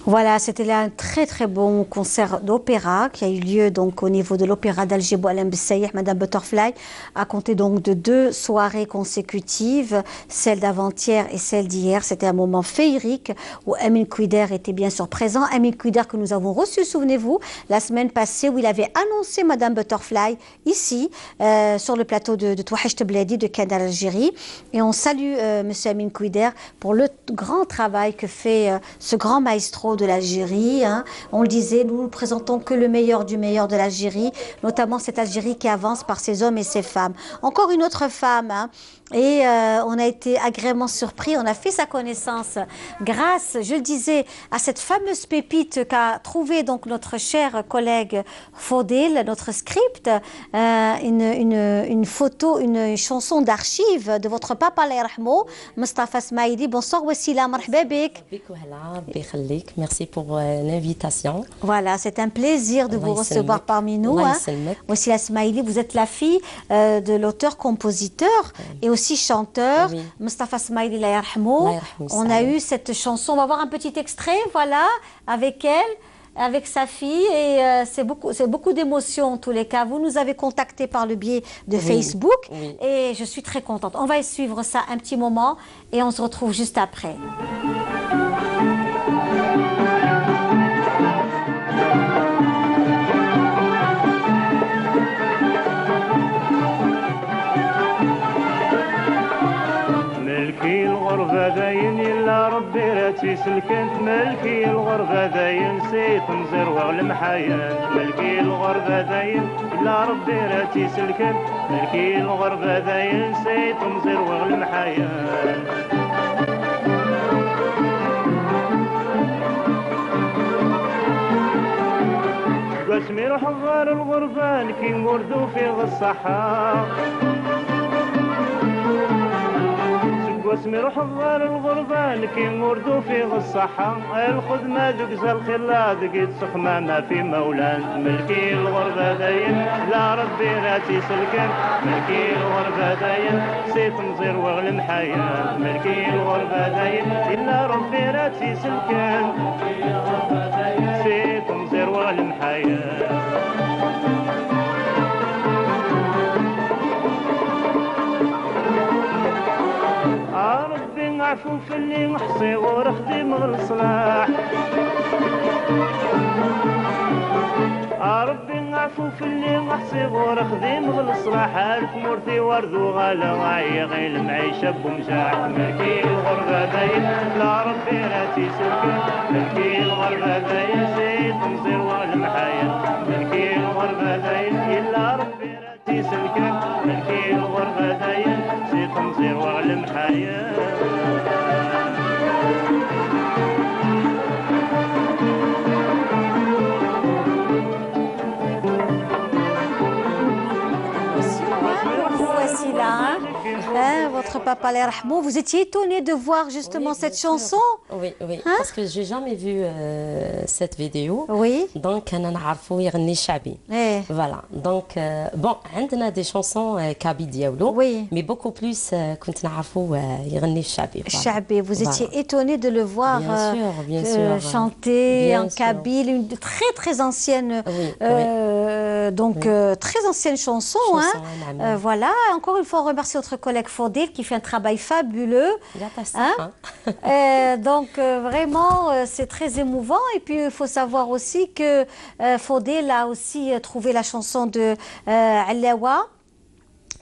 Voilà, c'était un très très bon concert d'opéra qui a eu lieu donc au niveau de l'opéra d'Alger Boualem Bessaïh. Madame Butterfly a compté donc de 2 soirées consécutives, celle d'avant-hier et celle d'hier. C'était un moment féerique où Amin Kouider était bien sûr présent. Amin Kouider que nous avons reçu, souvenez-vous, la semaine passée où il avait annoncé Madame Butterfly ici sur le plateau de Touahesh Tebladi de Cannes Algérie. Et on salue Monsieur Amin Kouider pour le grand travail que fait ce grand maestro de l'Algérie. Hein. On le disait, nous ne présentons que le meilleur du meilleur de l'Algérie, notamment cette Algérie qui avance par ses hommes et ses femmes. Encore une autre femme, hein, et on a été agréablement surpris, on a fait sa connaissance grâce, je le disais, à cette fameuse pépite qu'a trouvé donc notre cher collègue Fodil, notre script, une photo, une chanson d'archives de votre papa, Allah yarhamou, Mustafa Smaïli. Bonsoir Wassila, marhaba bik. Merci pour l'invitation. Voilà, c'est un plaisir de vous recevoir parmi nous. Hein. Wassila Smaïli, vous êtes la fille de l'auteur-compositeur et aussi chanteur, Mustafa Smaïli, Allah yarhamou. On a eu cette chanson, on va voir un petit extrait, voilà, avec elle, avec sa fille, et c'est beaucoup d'émotions en tous les cas. Vous nous avez contacté par le biais de Facebook, et je suis très contente. On va suivre ça un petit moment, et on se retrouve juste après. الغربة داين إلا ربي راتي سلكنت ملكي الغربة داين سيت نزير وغلم حيان ملكي الغربة داين إلا ربي راتي سلكنت ملكي الغربة داين سيت نزير وغلم حيان قسمي روح الغار الغربان كي نوردو في الصحراء واسمي روح الضال الغربان كي نوردو في الصحة الخدمة دقز الخلا دقيت سخمامة في مولان ملكي الغربة داين لا ربي راتي سلكن ملكي الغربة داين سيت نزير وغلم حيان ملكي الغربة داين إلا ربي راتي سلكن سيت نزير وغلم حيان عفو في اللي محصي ورخدي مغل الصلاح ربي عفو في اللي محصي ورخدي مغل الصلاح ألف مرتي ورد وغالا غاية غير المعيشة بمشاح ملكي الغربة داين لا ربي راتي سلكن ملكي الغربة داين زيت نزير وغلم حياة ملكي الغربة داين إلا ربي راتي سلكن ملكي الغربة داين زيت نزير وغلم حياة Votre papa Allah yarhamou, vous étiez étonné de voir justement cette chanson? Oui, parce que j'ai jamais vu cette vidéo. Oui. Donc, on a يغني شعبي. Voilà. Donc, bon, on a des chansons kabi diaolo. Oui. Mais beaucoup plus كنت نعرفوا يغني الشعبي. Charbé, vous étiez étonné de le voir bien sûr, chanter bien en sûr. kabyle, une très ancienne, très ancienne chanson. Hein. Voilà. Encore une fois, on remercie notre collègue Fodil qui fait un travail fabuleux. Hein. Donc vraiment, c'est très émouvant. Et puis il faut savoir aussi que Fodil a aussi trouvé la chanson de Allawa,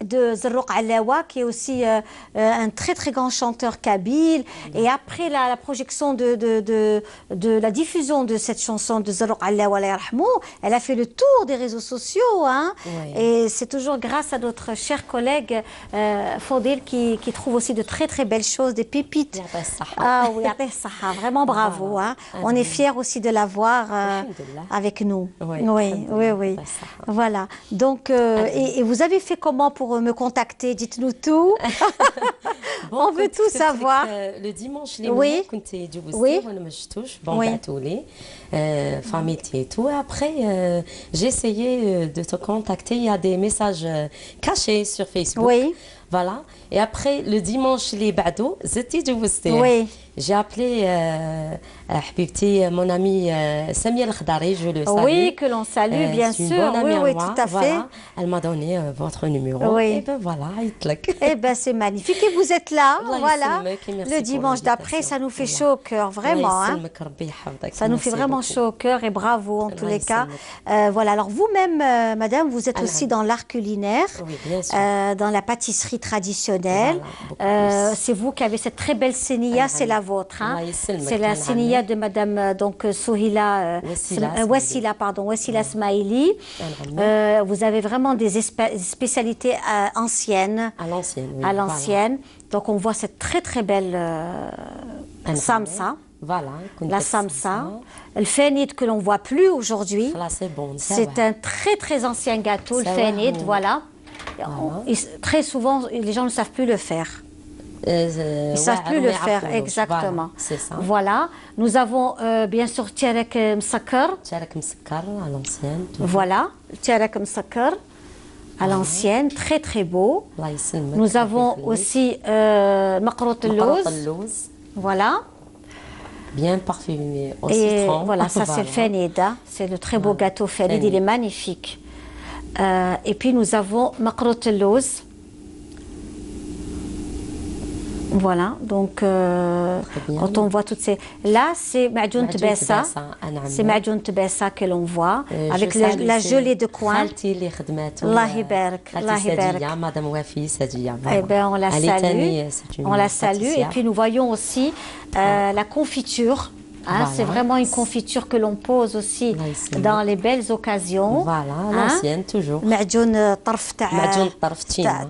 de Zarruq Allawa, qui est aussi un très grand chanteur kabyle. Et après la projection de la diffusion de cette chanson de Zarruq Allawa, elle a fait le tour des réseaux sociaux. Hein. Et c'est toujours grâce à notre cher collègue Fodil qui trouve aussi de très belles choses, des pépites. Ah oui, vraiment bravo. Hein. On est fiers aussi de l'avoir avec nous. Oui. Voilà. Donc, et vous avez fait comment pour me contacter? Dites-nous tout. On veut tout savoir. Le dimanche, les moments, quand tu es du bousser, on ne me touche, bon, tous les familles et tout. Après, j'ai essayé de te contacter. Il y a des messages cachés sur Facebook. Voilà. Et après, le dimanche, les bado, c'était du Bousté. Oui. J'ai appelé mon ami Samia Al-Khdari, je le salue. Oui, que l'on salue, bien sûr. Oui, oui, tout à fait. Voilà. Elle m'a donné votre numéro. Oui. Et ben voilà, eh ben c'est magnifique. Et vous êtes là, voilà. Le dimanche d'après, ça nous fait chaud au cœur, vraiment. Hein. Ça nous fait vraiment chaud au cœur et bravo en tous les cas. Voilà. Alors vous-même, madame, vous êtes aussi dans l'art culinaire, dans la pâtisserie traditionnelle. C'est vous qui avez cette très belle sénia, c'est la vôtre. Hein. C'est la sénia de madame donc Souhila Wassila Smaili. Vous avez vraiment des spécialités anciennes. À l'ancienne, oui. À l'ancienne. Voilà. Donc on voit cette très très belle samsa. Voilà. La samsa. Le fenid que l'on ne voit plus aujourd'hui. C'est bon. C'est un très très ancien gâteau, le fenid, voilà. Très souvent, les gens ne savent plus le faire. Ils ne savent plus le faire, exactement. C'est ça. Voilà. Nous avons bien sûr Tcharek Msakar. Tcharek Msakar à l'ancienne. Voilà. Tcharek Msakar à l'ancienne, très très beau. Nous avons aussi Maqrout al-Louz. Voilà. Bien parfumé au et citron. Voilà, ça c'est le fenid. C'est le très beau gâteau fenid, il est magnifique. Et puis nous avons Maqrout al-Louz. Voilà, donc quand on voit toutes ces... Là, c'est Ma'djoun Tbessa. C'est Ma'djoun Tbessa que l'on voit, avec la gelée de coin. Allah Ibarak. Madame Wafi Sadia. Eh bien, on la salue. On la salue. Et puis, nous voyons aussi la confiture. Hein, voilà. C'est vraiment une confiture que l'on pose aussi dans les belles occasions. Voilà, l'ancienne toujours. Ma'djoun Tarf Tina.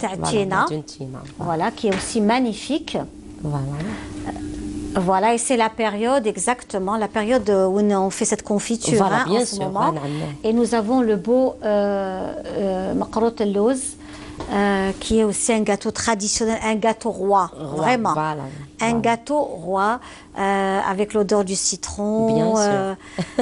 Voilà, qui est aussi magnifique. Voilà. Voilà, et c'est la période, exactement, la période où on fait cette confiture voilà, bien en ce moment. Et nous avons le beau Maqrout al-Louz. Qui est aussi un gâteau traditionnel, un gâteau roi, vraiment. Un gâteau roi avec l'odeur du citron.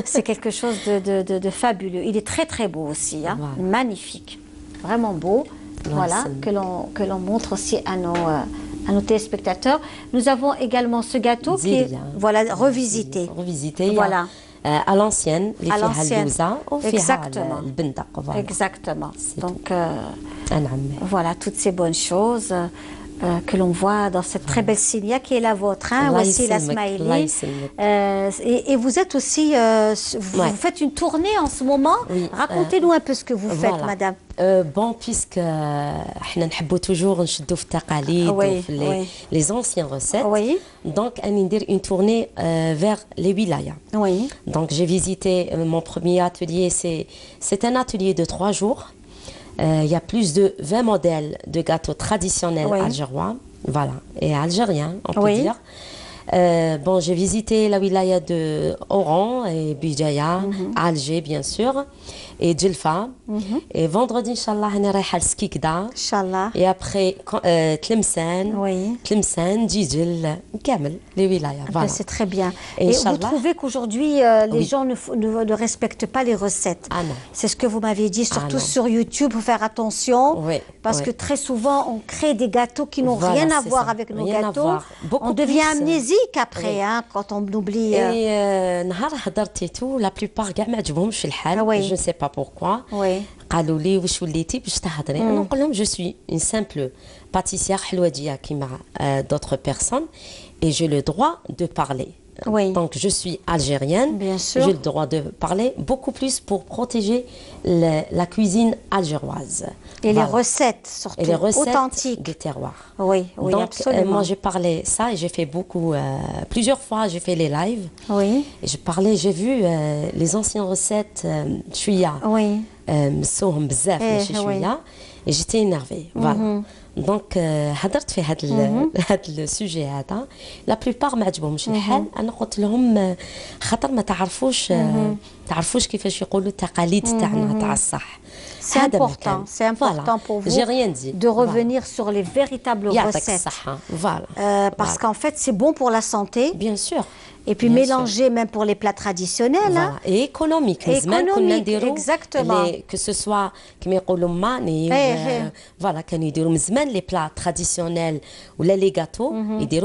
C'est quelque chose de fabuleux. Il est très très beau aussi, hein, magnifique, vraiment beau. Voilà, que l'on montre aussi à nos téléspectateurs. Nous avons également ce gâteau qui est revisité. Voilà. À l'ancienne, les fiha exactement. Exactement. Donc, voilà toutes ces bonnes choses que l'on voit dans cette très belle sénia qui est la vôtre, hein, Wassila Smaili. Et vous êtes aussi, vous faites une tournée en ce moment. Racontez-nous un peu ce que vous faites, madame. Bon, puisque nous aimons toujours les anciennes recettes, donc on a une tournée vers les wilayas. Donc j'ai visité mon premier atelier, c'est un atelier de 3 jours. Il y a plus de 20 modèles de gâteaux traditionnels algérois, voilà, et algériens, on peut dire. Bon, j'ai visité la wilaya de Oran et Bijaya, Alger bien sûr, et Djelfa. Et vendredi, Inch'Allah, on est à Skikda. Inch'Allah. Et après, Tlemcen, Djidjel, Kamel, les wilayas. Voilà. C'est très bien. Et vous trouvez qu'aujourd'hui, les gens ne respectent pas les recettes. C'est ce que vous m'aviez dit, surtout sur YouTube, il faut faire attention. Parce que très souvent, on crée des gâteaux qui n'ont rien à voir avec nos gâteaux. On devient amnésique après, hein, quand on oublie. Et la plupart, je ne sais pas pourquoi. Je suis une simple pâtissière halwadia qui m'a d'autres personnes et j'ai le droit de parler. Donc je suis algérienne, j'ai le droit de parler beaucoup plus pour protéger la cuisine algéroise. Et les recettes surtout, et les recettes authentiques du terroir. Oui, donc, absolument. Moi j'ai parlé ça et j'ai fait beaucoup, plusieurs fois j'ai fait les lives. Oui. Et j'ai vu les anciennes recettes chouïa. مسوهم بزاف ماشي شويه et j'étais énervée. Voilà. Donc هضرت في هذا السوجي هذا لا بلوبار ما عجبهمش الحال. انا قلت لهم خاطر ما تعرفوش كيفاش يقولوا التقاليد تاعنا تاع الصح. C'est important pour vous de revenir sur les véritables recettes. Parce qu'en fait, c'est bon pour la santé. Bien sûr. Et puis mélanger même pour les plats traditionnels. Voilà. Et économique. Exactement. Que ce soit كما يقولوا ماني voilà كانوا يديروا من زمان les plats traditionnels ou les gâteaux,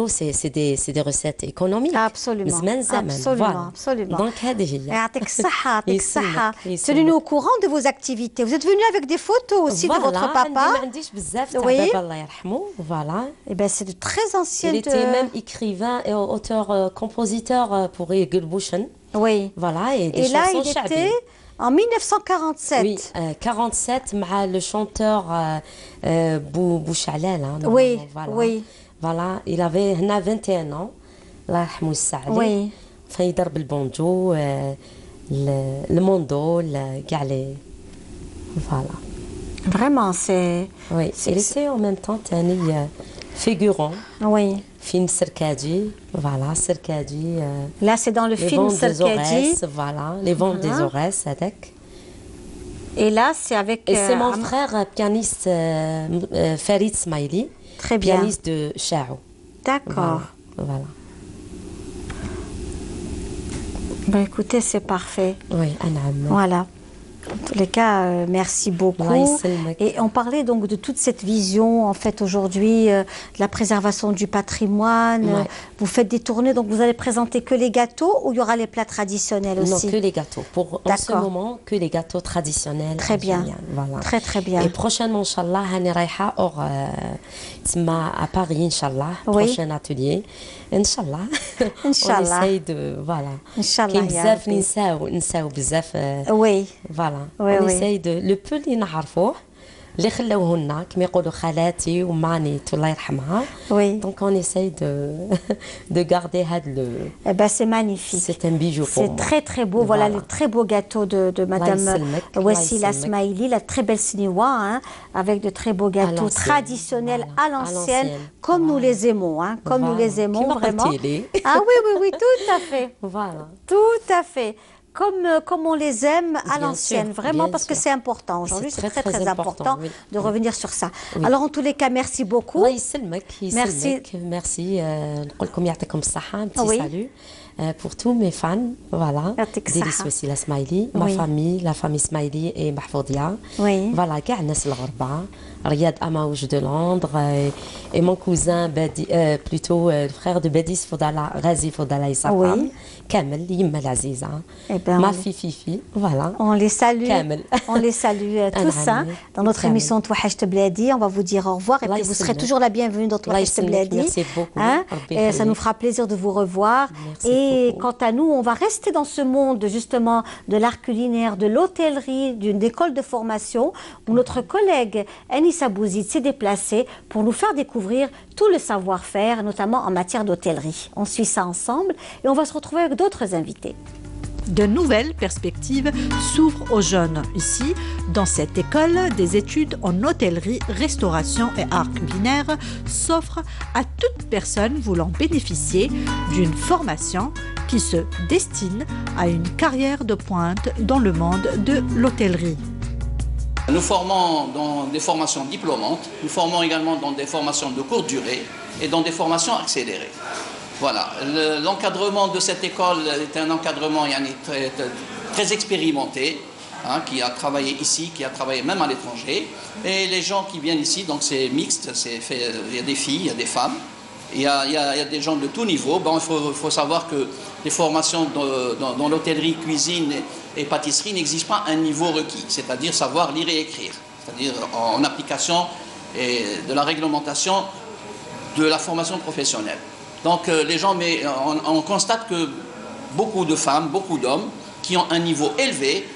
c'est des recettes économiques. Absolument. Voilà. Absolument. Donc, tenez-nous au courant de vos activités. Vous êtes venu avec des photos aussi de votre papa. Oui. Voilà. Et ben c'est de très anciennes. Il était même écrivain et auteur-compositeur pour Gulbouchen. Oui. Voilà. Et là, il était en 1947. Oui, 47, avec le chanteur Bouchalel. Oui, voilà. Oui. Voilà, il avait 21 ans. Allah yarhamou Saadi. Oui. Il darb le banjo, le mandol, voilà. Vraiment, c'est... Oui, il était en même temps figurant. Oui. Film Serkadi, voilà, Serkadi. Là, c'est dans le film Serkadi. Voilà, les ventes des Aurès, avec. Et là, c'est avec... Et c'est mon frère pianiste Farid Smaili. Très bien. Pianiste de Chao. D'accord. Voilà. Ben, écoutez, c'est parfait. Oui, voilà. En tous les cas, merci beaucoup. Et on parlait donc de toute cette vision, en fait, aujourd'hui, de la préservation du patrimoine. Ouais. Vous faites des tournées, donc vous allez présenter que les gâteaux ou il y aura les plats traditionnels aussi? Non, que les gâteaux. En ce moment, que les gâteaux traditionnels. Très bien. Voilà. Très, très bien. Et prochainement, Inch'Allah, à Paris, Inch'Allah, prochain atelier. Inch'Allah. Inch'Allah. On essaye de, voilà. Inch'Allah. Oui. Voilà. Oui, on essaye de le peu اللي نعرفوه اللي خلوه لنا كما يقولوا خالاتي ومانيت الله يرحمها. Oui. Donc on essaye de garder le. Eh ben c'est magnifique. C'est un bijou pour moi. C'est très très beau. Voilà le très beau gâteau de Madame Wassila Smaili, la très belle Siniwa, hein, avec de très beaux gâteaux traditionnels à l'ancienne, comme nous les aimons, hein, comme nous les aimons vraiment. Ah oui, tout à fait. Voilà. Tout à fait. Comme on les aime à l'ancienne, vraiment, parce que c'est important. Aujourd'hui, c'est très, très important de revenir sur ça. Oui. Alors, en tous les cas, merci beaucoup. Merci. Merci. Un petit salut pour tous mes fans. Voilà. Délice Wassila Smaili, ma famille, la famille Smaili et Mahfoudia. Voilà, كاع الناس الغربة. Riyad Amaouj de Londres et mon cousin, plutôt le frère de Badis Foudala, Razi Foudala et sa femme, Kamel, Yimma Aziza, ma fille Fifi, voilà. On les salue, on les salue tous hein, dans notre émission Touhacht Bladi. On va vous dire au revoir et puis vous serez toujours la bienvenue dans Touhacht Bladi. Merci beaucoup. Hein, et ça nous fera plaisir de vous revoir. Et quant à nous, on va rester dans ce monde justement de l'art culinaire, de l'hôtellerie, d'une école de formation où notre collègue Anissa Bouzid s'est déplacée pour nous faire découvrir tout le savoir-faire, notamment en matière d'hôtellerie. On suit ça ensemble et on va se retrouver avec d'autres invités. De nouvelles perspectives s'ouvrent aux jeunes. Ici, dans cette école, des études en hôtellerie, restauration et art culinaire s'offrent à toute personne voulant bénéficier d'une formation qui se destine à une carrière de pointe dans le monde de l'hôtellerie. Nous formons dans des formations diplômantes, nous formons également dans des formations de courte durée et dans des formations accélérées. Voilà, l'encadrement de cette école est un encadrement très expérimenté, hein, qui a travaillé ici, qui a travaillé même à l'étranger. Et les gens qui viennent ici, donc c'est mixte, il y a des filles, il y a des femmes, il y a des gens de tout niveau. Bon, il faut savoir que les formations dans l'hôtellerie, cuisine et pâtisserie n'exigent pas un niveau requis, c'est-à-dire savoir lire et écrire, c'est-à-dire en application de la réglementation de la formation professionnelle. Donc les gens, mais on constate que beaucoup de femmes, beaucoup d'hommes qui ont un niveau élevé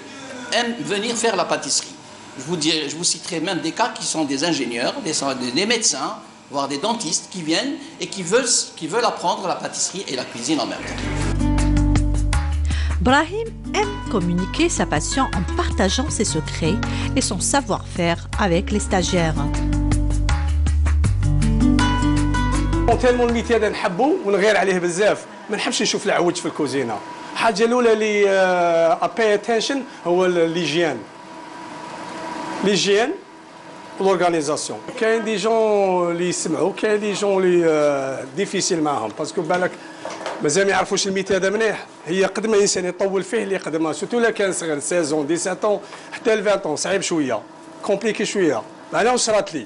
aiment venir faire la pâtisserie. Je vous citerai même des cas qui sont des ingénieurs, des médecins, voire des dentistes qui viennent et qui veulent apprendre la pâtisserie et la cuisine en même temps. Brahim aime communiquer sa passion en partageant ses secrets et son savoir-faire avec les stagiaires. تالمون الميت هذا نحبه ونغير عليه بزاف ما نحبش نشوف العوج في الكوزينه الحاجه الاولى اللي ابي اتنشن هو ليجيان والاورغانيزاسيون كاين دي جون اللي يسمعوا كاين دي جون اللي ديفيسيل معاهم باسكو بالك مازال ما يعرفوش الميت هذا مليح هي قد ما الانسان يطول فيه اللي قد ما سورتو لا كان صغير 16 17 حتى ل 20 صعيب شويه كومبليكي شويه انا واش رات لي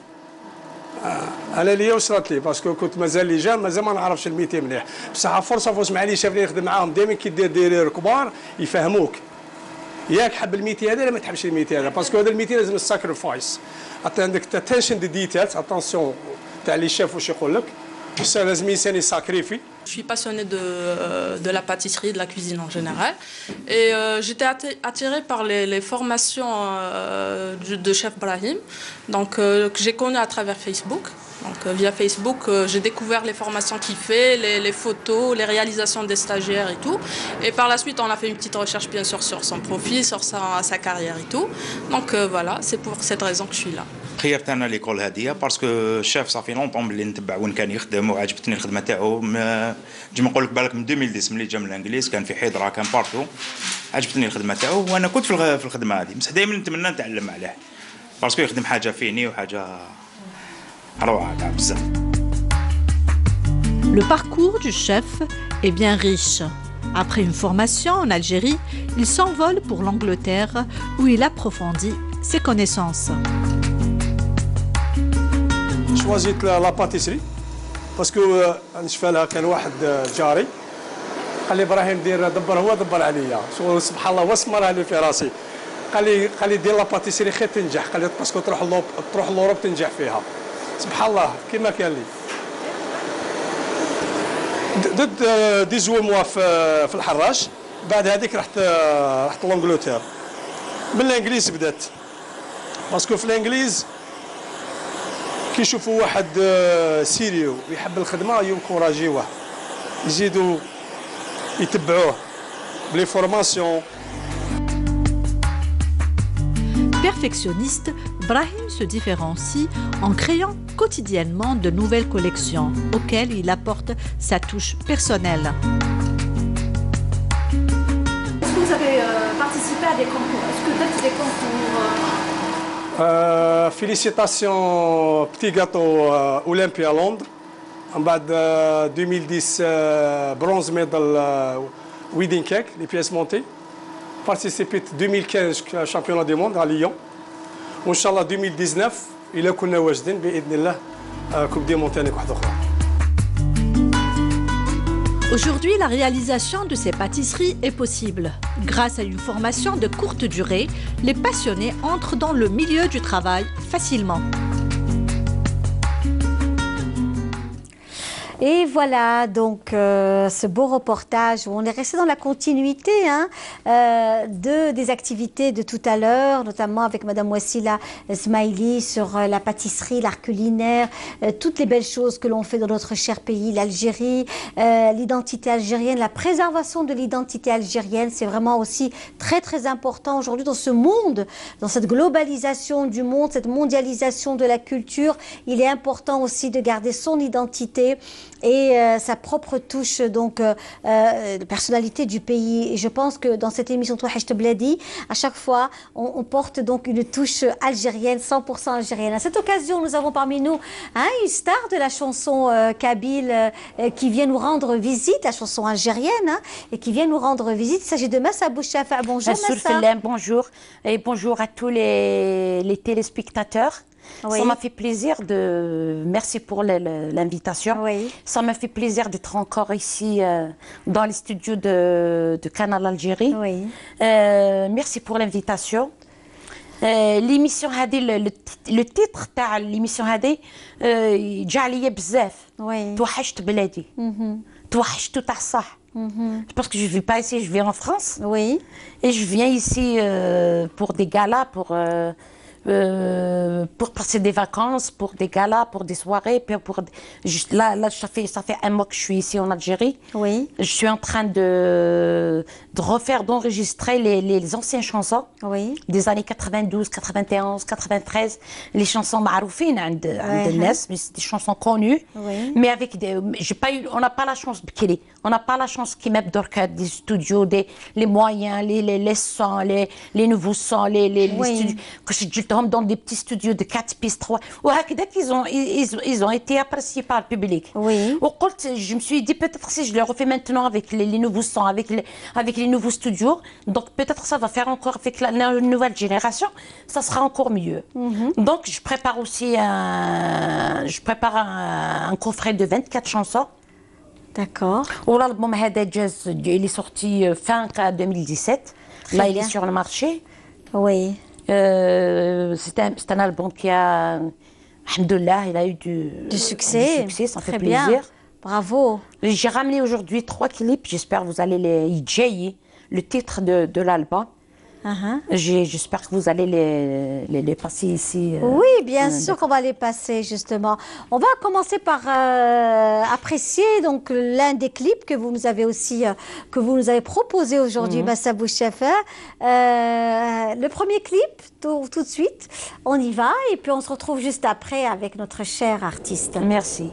انا ليا وصلت لي باسكو كنت مازال لي جان مازال ما نعرفش الميتي مليح بصح فرصه فوز مع لي شافني نخدم معاهم دائما كي دير ديرير كبار يفهموك ياك حب الميتي هذا ولا ما تحبش الميتي هذا باسكو هذا الميتي لازم الساكريفايس عندك تاتنشن دي ديتيلز اتونسيون تاع لي شاف واش يقول لك لازم الانسان يساكريفي. Je suis passionnée de la pâtisserie, de la cuisine en général. Et j'étais attirée par les formations de chef Brahim, donc, que j'ai connues à travers Facebook. Donc, via Facebook, j'ai découvert les formations qu'il fait, les photos, les réalisations des stagiaires et tout. Et par la suite, on a fait une petite recherche, bien sûr, sur son profil, sur sa carrière et tout. Donc voilà, c'est pour cette raison que je suis là. خيرت انا ليكول هاديه باسكو الشاف صافي لونطون بلي نتبع وين كان يخدم وعجبتني الخدمه تاعو نجم نقول لك بالك من 2010 ملي جا من الانجليز كان في حيدره كان بارتو عجبتني الخدمه تاعو وانا كنت في الخدمه هذه بصح دائما نتمنى نتعلم عليه باسكو يخدم حاجه فيني وحاجه روعه تاع بزاف. Le parcours du chef est bien riche. Après une formation en Algérie, il s'envole pour l'Angleterre où il approfondit ses connaissances. شوازيت لا باتيسري باسكو نشفى لها كان واحد جاري قال لي ابراهيم دير دبر هو دبر عليا سبحان الله واسمرها لي في راسي قال لي دير لا باتيسري خير تنجح قال لي باسكو تروح لوروب تنجح فيها سبحان الله كيما كان لي ضد دي زوي موا في الحراش بعد هذيك رحت لانجلتير من الانجليز بدات باسكو في الانجليز كي يشوفوا واحد سيريو ويحب الخدمه ينكوراجيوه يزيدوا يتبعوه بلي فورماسيون. Perfectionniste, Brahim se différencie en créant quotidiennement de nouvelles collections auxquelles il apporte sa touche personnelle. Est-ce que vous avez participé à des concours? Est-ce que vous faites des concours? Félicitations, petit gâteau Olympia Londres. En bas de 2010, bronze medal wedding cake, les pièces montées. Participé 2015 championnat du monde à Lyon. Inch'Allah 2019, il a كنا واجدين بإذن الله coupe du monde واحدة أخرى. Aujourd'hui, la réalisation de ces pâtisseries est possible. Grâce à une formation de courte durée, les passionnés entrent dans le milieu du travail facilement. Et voilà donc ce beau reportage où on est resté dans la continuité des activités de tout à l'heure, notamment avec Madame Wassila Smaili sur la pâtisserie, l'art culinaire, toutes les belles choses que l'on fait dans notre cher pays, l'Algérie, l'identité algérienne, la préservation de l'identité algérienne, c'est vraiment aussi très très important aujourd'hui dans ce monde, dans cette globalisation du monde, cette mondialisation de la culture. Il est important aussi de garder son identité et sa propre touche, donc de personnalité du pays. Et je pense que dans cette émission Touahesh Bladi, à chaque fois, on porte donc une touche algérienne, 100% algérienne. À cette occasion, nous avons parmi nous une star de la chanson kabyle qui vient nous rendre visite, la chanson algérienne, et qui vient nous rendre visite. Il s'agit de Massa Bouchafa. Bonjour Massa. Bonjour, et bonjour à tous les téléspectateurs. Oui. Ça m'a fait plaisir Merci pour l'invitation. Oui. Ça m'a fait plaisir d'être encore ici dans les studios de Canal Algérie. Oui. Merci pour l'invitation. L'émission Hadi, le titre de l'émission Hadi, Jaliye Bzef. Touahesh Bladi. Touahesh tout à ça. Parce que je ne vis pas ici, je vis en France. Oui. Et je viens ici pour des galas, pour passer des vacances, pour des galas, pour des soirées. Là, ça fait un mois que je suis ici en Algérie. Oui. Je suis en train d'enregistrer les anciennes chansons des années 92, 91, 93. Les chansons maroufines de Nes, mais c'est des chansons connues. Oui. Mais avec on n'a pas la chance de Kili. On n'a pas la chance qui mettent des studios, les moyens, les sons, les nouveaux sons, les studios. عندهم dans des petits studios de 4 pistes 3 وهكذا ils ont été appréciés par le public. Oui. وقلت je me suis dit peut-être si je le refais maintenant avec les nouveaux sons avec les nouveaux studios donc peut-être ça va faire encore avec la nouvelle génération ça sera encore mieux. Donc je prépare aussi un coffret de 24 chansons. D'accord. L'album هذا جاز il est sorti fin 2017. Là il est sur le marché. Oui. C'est un album qui a alhamdoulilah, il a eu du succès. Du succès, ça très fait bien. plaisir. Bravo. J'ai ramené aujourd'hui 3 clips, j'espère que vous allez les y le titre de l'album. J'espère que vous allez les passer ici. Oui, bien sûr qu'on va les passer justement. On va commencer par apprécier donc l'un des clips que vous nous avez aussi que vous nous avez proposé aujourd'hui, Massa Bouchafa. Le premier clip, tout de suite, on y va et puis on se retrouve juste après avec notre cher artiste. Merci.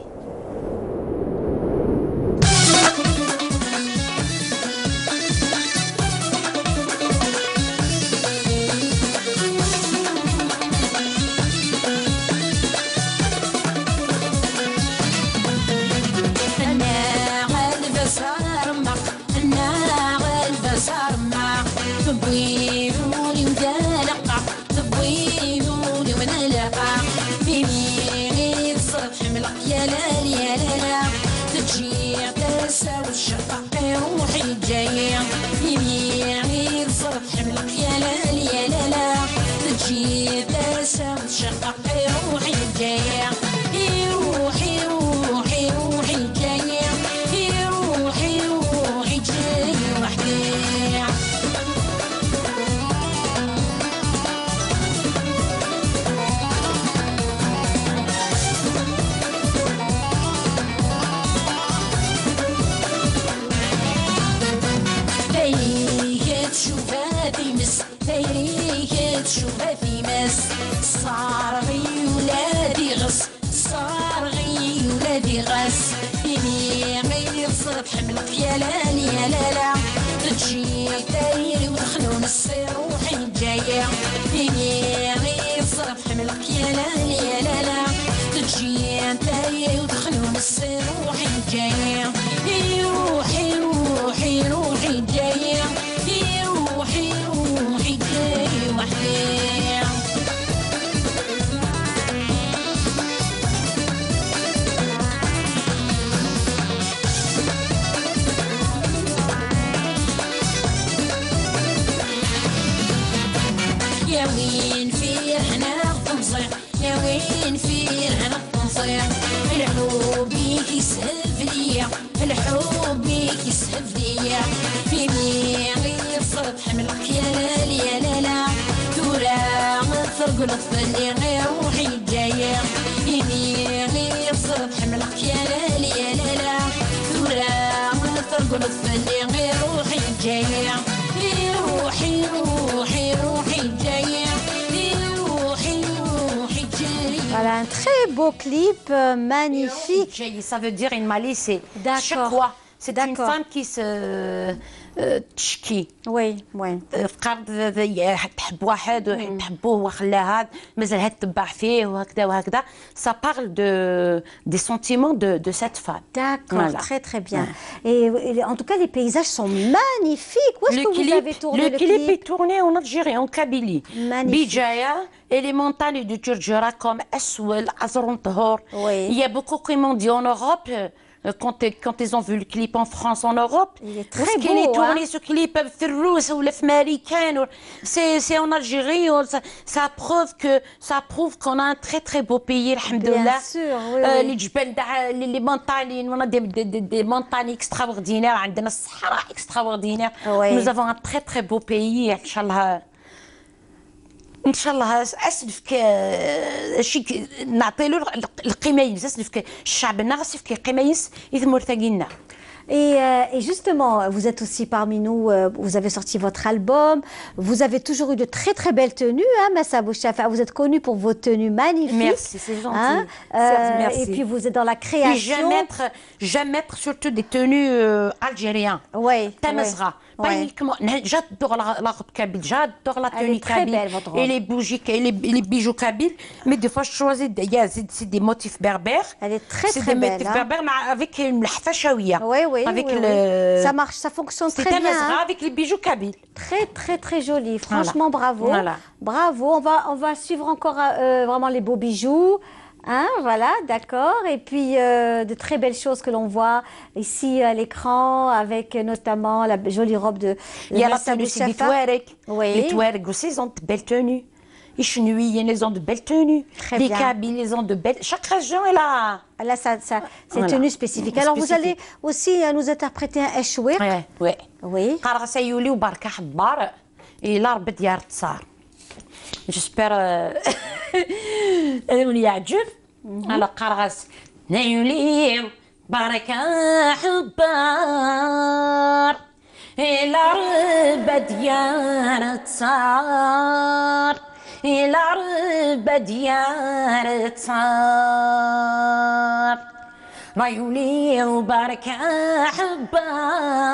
Voilà, un très beau clip, magnifique. Ça veut dire une Mali, c'est chaque fois. C'est une femme qui se تشكي. وي فقرت تحب واحد وتحبوه وخلاه هاد مازالها تتبع فيه وهكذا وهكذا. Ça parle des sentiments de cette femme. D'accord, voilà. Très très bien. Et en tout cas les paysages sont magnifiques. Où est-ce que vous avez tourné le clip? Le clip est tourné en Algérie, en Kabylie. Bijaya et les montagnes du Turdjara comme Aswel, Azron Tahor. Il y a beaucoup qui m'ont dit en Europe. Quand ils ont vu le clip en France, en Europe, il est très beau. Il est tourné ce clip c'est en Algérie, ça prouve qu'on a un très très beau pays, alhamdoulilah. Bien sûr, oui. Les montagnes, on a des montagnes extraordinaires, عندنا الصحراء extraordinaire. Nous avons un très très beau pays, inchallah. ان شاء الله اسلفك شي نعطي له القيمايس اسلفك شعبنا اسلفك قيمايس يثمر ثقيلنا. Et justement, vous êtes aussi parmi nous, vous avez sorti votre album, vous avez toujours eu de très très belles tenues, hein, Massa Bouchafa, vous êtes connue pour vos tenues magnifiques. Merci, c'est gentil. Hein, merci. Et puis vous êtes dans la création. Et j'aime mettre surtout des tenues algériennes. Oui. Tamazra. J'adore la robe kabyle, j'adore la tenue kabyle et les bougies et les bijoux kabyles. Mais des fois, je choisis, c'est des motifs berbères. Elle est très belle. C'est des motifs berbères avec une chaouia. Oui. Ça marche, ça fonctionne très bien. C'est avec les bijoux kabyles. Très joli. Franchement, bravo. Bravo. On va suivre encore vraiment les beaux bijoux. Hein, voilà, d'accord. Et puis, de très belles choses que l'on voit ici à l'écran, avec notamment la jolie robe de Il y a la tenue aussi des Touaregs. Oui. Les Touaregs aussi, ils ont de belles tenues. Les Chenouilles, ils ont de belles tenues. Les Kabyles, ils ont de belles... Chaque région, elle a... Là, c'est une tenue spécifique. Alors, vous allez aussi nous interpréter un Eshwir. Oui. قرص يولي وبركة حبار إلا ربط ديار تصار. J'espère أنه يعجب. على قرص نيولي بركة حبار إلا ربط ديار تصار إلا ربط ديار تصار ريولي وبركة حبار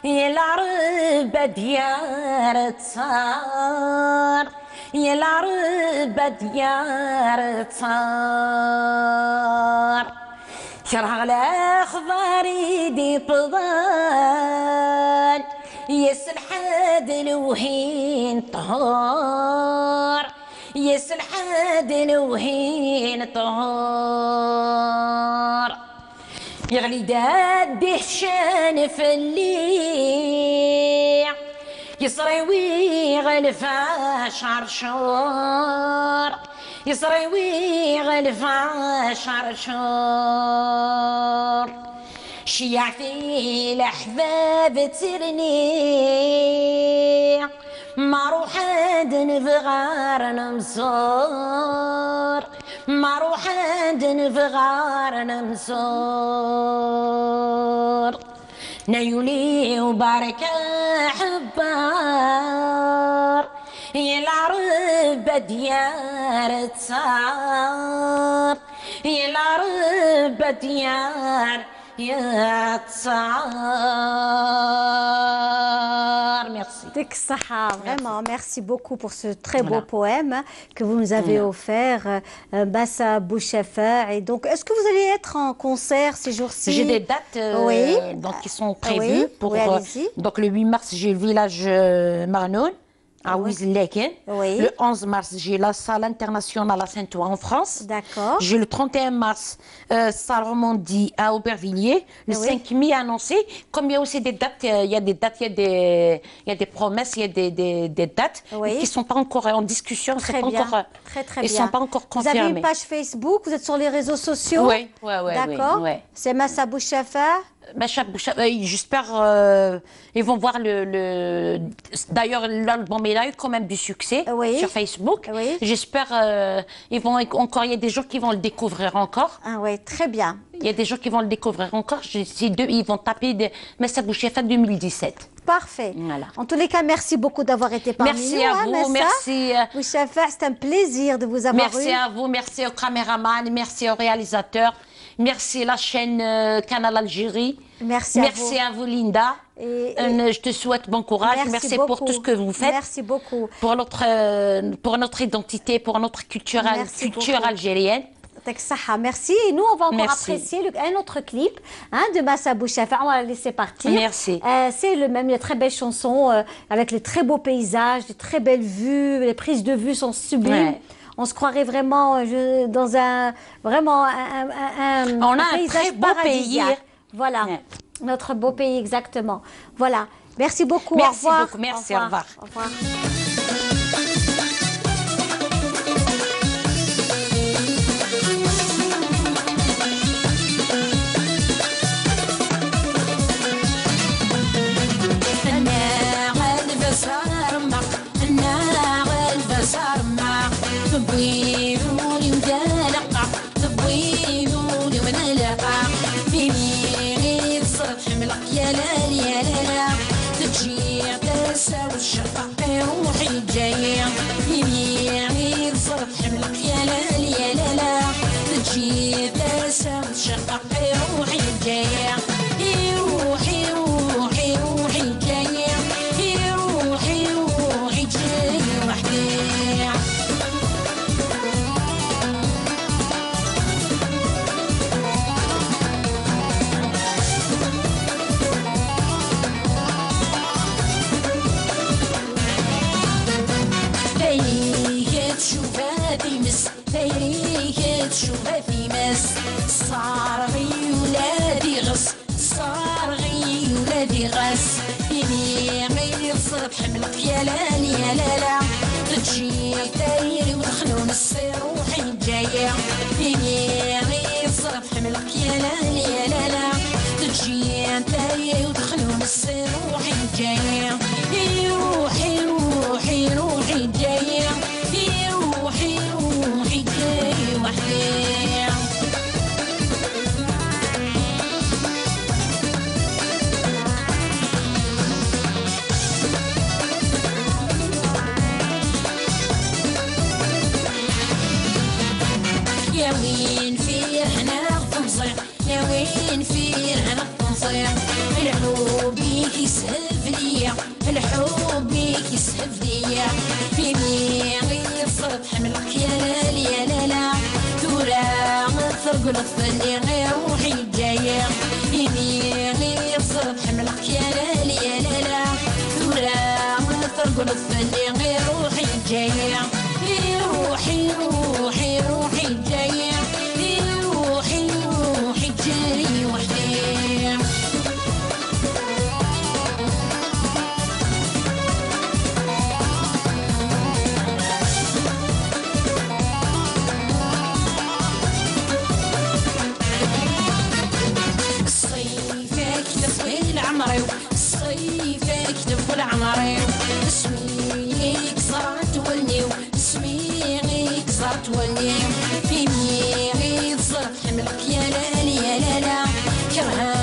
إلا ربط ديار تصار إلا ربط ديار تصار شرح الأخبار دي طبان يسلحد الوهين طهار يسلحد الوهين طهار يغلي داد دهشان في الليل يصري ويغلفا شرشور يصري ويغلفا شرشور شيع في الأحباب ترني ما روح عند نفغار نمسور ما روح عند نفغار نمسور نيولي وبارك حبار يلا رب ديار تصار يلا رب ديار يا تصار. Merci. Vraiment, merci beaucoup pour ce très beau poème que vous nous avez offert, Massa Bouchefa. Et donc, est-ce que vous allez être en concert ces jours-ci? J'ai des dates donc, qui sont prévues. Donc, le 8 mars, j'ai le village Marnoun à Ouizleken. Le 11 mars, j'ai la salle internationale à Saint-Ouen en France. D'accord. J'ai le 31 mars, salle Romandie à Aubervilliers. Le 5 mai annoncé. Comme il y a aussi des dates, il y a des dates, il y a des promesses, il y a des dates qui ne sont pas encore en discussion. Très bien. Très ils ne sont pas encore confirmés. Vous avez une page Facebook, vous êtes sur les réseaux sociaux? Oui. D'accord. C'est Massa Bouchefa. J'espère ils vont voir d'ailleurs l'album il a eu quand même du succès sur Facebook. J'espère il y a des gens qui vont le découvrir encore. Ah oui, très bien. Il y a des gens qui vont le découvrir encore. Ils vont taper Massa Bouchefa 2017. Parfait. Voilà. En tous les cas, merci beaucoup d'avoir été parmi nous. Merci à vous, merci. Bouchefa, c'est un plaisir de vous avoir eu. Merci à vous, merci au caméraman, merci au réalisateur. Merci la chaîne Canal Algérie. Merci à vous, Linda. Je te souhaite bon courage. Merci pour tout ce que vous faites. Merci beaucoup. Pour notre identité, pour notre culture algérienne. Merci. Et nous, on va encore apprécier un autre clip de Massa Bouchefa. On va la laisser partir. Merci. C'est le même, il y a de très belles chansons avec les très beaux paysages, de très belles vues. Les prises de vue sont sublimes. Ouais. On se croirait vraiment dans un paysage très beau pays. Voilà, notre beau pays, exactement. Voilà, merci beaucoup. Merci au revoir. beaucoup, merci, au revoir. Au revoir. تبويلوني ودلقة تبويلوني ونلقى فيني تصرف حملق يا لا تجي تساوي الشفق روحي تشوفها في مس دايريك تشوفها في مس صارغي ولادي غص صارغي ولادي غص إني غير صرت حملك يا لالي يا لالا تجي دايري ودخلون الصير روحي جاية إني غير صرت حملك يا لالي يا لالا تجي دايري ودخلون الصير روحي جاية روحي روحي روحي جاية روحي روحي جاية وحدي يا وين فيه هنا التنصير يا وين فيه هنا التنصير الحب بيك يسهف ليا الحب بيك يسهف ليا فيني غير صرت حملك يا لالي يا لالا تورا ثرق الطفل غير روحي جاية فيني غير صرت حملك يا لالي يا لالا تورا ثرق الطفل غير روحي جاية روحي روحي روحي جاية روحي روحي جاية وحدي صيفك تفوي العمري صيفك تفوي العمري اسميك صارت ولنيو اسميك صارت ولنيو في ميغي صرت حملك يا لالي يا لالا كرها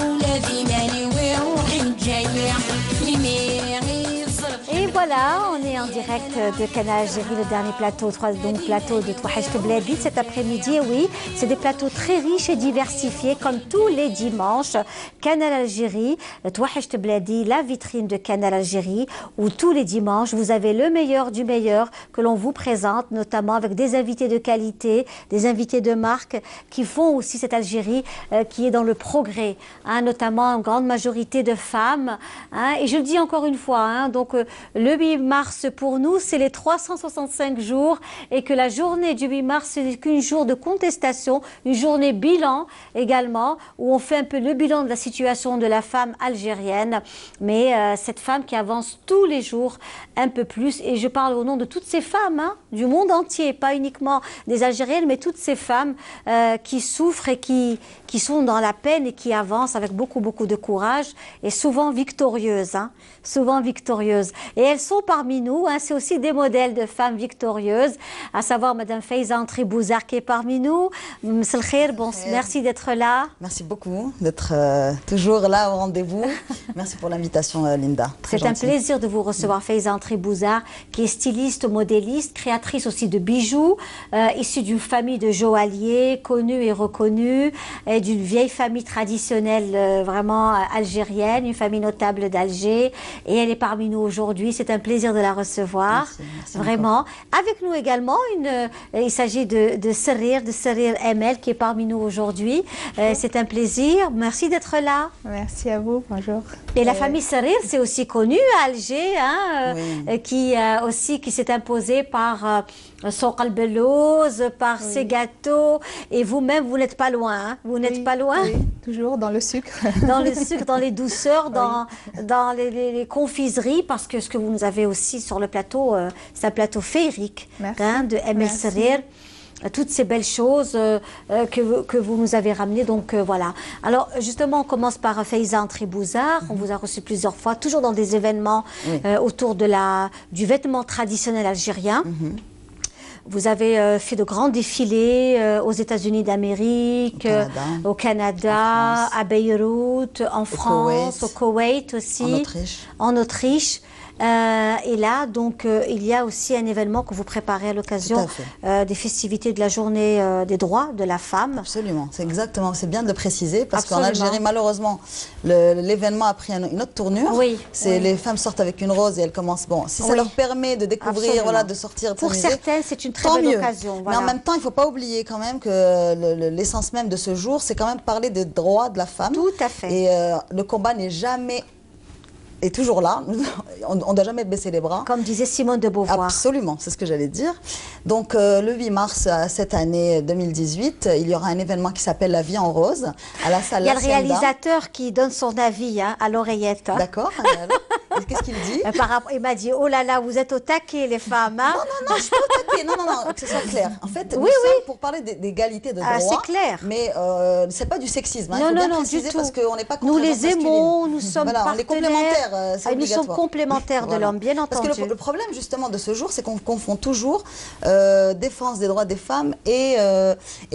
ولادي مالي وروحي جاية في ميغي صرت. Et voilà, on est en direct de Canal Algérie, le dernier plateau, donc plateau de Touachecht Bledi cet après-midi. Oui, c'est des plateaux très riches et diversifiés, comme tous les dimanches. Canal Algérie, Touachecht Bledi, la vitrine de Canal Algérie, où tous les dimanches, vous avez le meilleur du meilleur que l'on vous présente, notamment avec des invités de qualité, des invités de marque, qui font aussi cette Algérie qui est dans le progrès, hein, notamment une grande majorité de femmes. Hein, et je le dis encore une fois, hein, donc le 8 mars pour nous, c'est les 365 jours et que la journée du 8 mars, ce n'est qu'une jour de contestation, une journée bilan également, où on fait un peu le bilan de la situation de la femme algérienne, mais cette femme qui avance tous les jours un peu plus, et je parle au nom de toutes ces femmes, hein, du monde entier, pas uniquement des Algériennes, mais toutes ces femmes qui souffrent et qui sont dans la peine et qui avancent avec beaucoup de courage et souvent victorieuses, hein, souvent victorieuses. Et elles sont parmi nous, hein, c'est aussi des modèles de femmes victorieuses, à savoir Madame Faiza Antribouzar qui est parmi nous. Msel Khair, bon, merci d'être là. Merci beaucoup d'être toujours là au rendez-vous. Merci pour l'invitation, Linda. C'est un plaisir de vous recevoir, Faiza Antribouzar, qui est styliste, modéliste, créatrice aussi de bijoux, issue d'une famille de joailliers, connue et reconnue, et d'une vieille famille traditionnelle vraiment algérienne, une famille notable d'Alger. Et elle est parmi nous aujourd'hui. C'est un plaisir de la recevoir. Merci vraiment. Encore. Avec nous également, il s'agit de Serir ML qui est parmi nous aujourd'hui. C'est un plaisir. Merci d'être là. Merci à vous. Bonjour. Et la famille Serir, c'est aussi connu à Alger, hein, oui. qui s'est imposée par son qalbelouz, par ses gâteaux. Et vous-même, vous n'êtes pas loin. Hein. Vous n'êtes pas loin. Oui, toujours dans le sucre. Dans le sucre, dans les douceurs, dans les confiseries, parce que ce que vous nous avez aussi sur le plateau, c'est un plateau féerique, hein, de ML Serir. Toutes ces belles choses que vous nous avez ramenées. Donc voilà. Alors justement, on commence par Faiza Antribouzar. On vous a reçu plusieurs fois, toujours dans des événements autour du vêtement traditionnel algérien. Vous avez fait de grands défilés aux États-Unis d'Amérique, au Canada, à Beyrouth, en France, au Koweït aussi, en Autriche. Et là, donc, il y a aussi un événement que vous préparez à l'occasion des festivités de la journée des droits de la femme. Absolument, c'est exactement, c'est bien de le préciser, parce qu'en Algérie, malheureusement, l'événement a pris une autre tournure. Oui. Les femmes sortent avec une rose et elles commencent, bon, si ça leur permet de découvrir, voilà, de sortir, de s'amuser. Pour certaines, c'est une très belle occasion. Voilà. Mais en même temps, il ne faut pas oublier quand même que l'essence même de ce jour, c'est quand même parler des droits de la femme. Tout à fait. Et le combat n'est jamais est toujours là. On ne doit jamais baisser les bras. Comme disait Simone de Beauvoir. Absolument, c'est ce que j'allais dire. Donc, le 8 mars cette année 2018, il y aura un événement qui s'appelle La Vie en Rose à la salle. Il y a le réalisateur qui donne son avis à l'oreillette. D'accord. Qu'est-ce qu'il dit? Il m'a dit, oh là là, vous êtes au taquet, les femmes. Hein? Non, je suis pas au taquet. Non, que ce soit clair. En fait, oui, pour parler d'égalité de droits. C'est clair. Mais c'est pas du sexisme. Non, du tout. Parce qu'on n'est pas contre nous les aimons, nous sommes partenaires. On est complémentaires. Nous sommes complémentaires de l'homme, bien entendu. Parce que le problème, justement, de ce jour, c'est qu'on confond toujours défense des droits des femmes et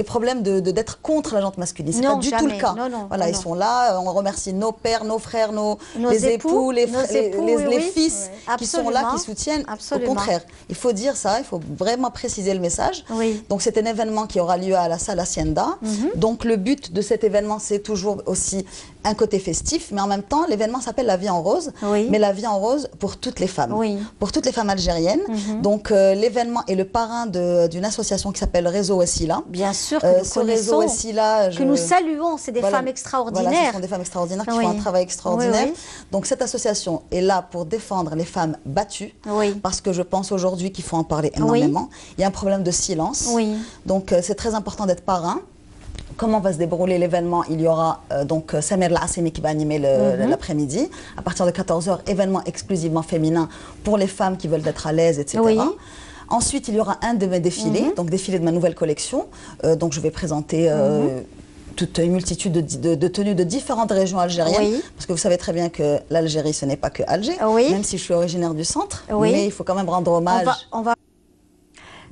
problème d'être contre la gente masculine. C'est pas du tout le cas. Voilà, ils sont là. On remercie nos pères, nos frères, les époux, les fils qui sont là, qui soutiennent. Au contraire, il faut dire ça, il faut vraiment préciser le message. Donc c'est un événement qui aura lieu à la salle Hacienda. Donc le but de cet événement, c'est toujours aussi un côté festif, mais en même temps, l'événement s'appelle La Vie en Rose, mais la vie en rose pour toutes les femmes, pour toutes les femmes algériennes. Donc l'événement est le parrain d'une association qui s'appelle Réseau Wassila. Bien sûr que nous connaissons, que nous saluons, c'est des femmes extraordinaires. Voilà, ce sont des femmes extraordinaires qui font un travail extraordinaire. Donc cette association est là pour défendre les femmes battues, parce que je pense aujourd'hui qu'il faut en parler énormément. Il y a un problème de silence, donc c'est très important d'être parrain. Comment va se dérouler l'événement? Il y aura donc Samir Lassimi qui va animer l'après-midi. À partir de 14h, événement exclusivement féminin pour les femmes qui veulent être à l'aise, etc. Ensuite, il y aura un de mes défilés, donc défilé de ma nouvelle collection. Donc je vais présenter toute une multitude de tenues de différentes régions algériennes. Parce que vous savez très bien que l'Algérie, ce n'est pas que Alger, même si je suis originaire du centre. Mais il faut quand même rendre hommage.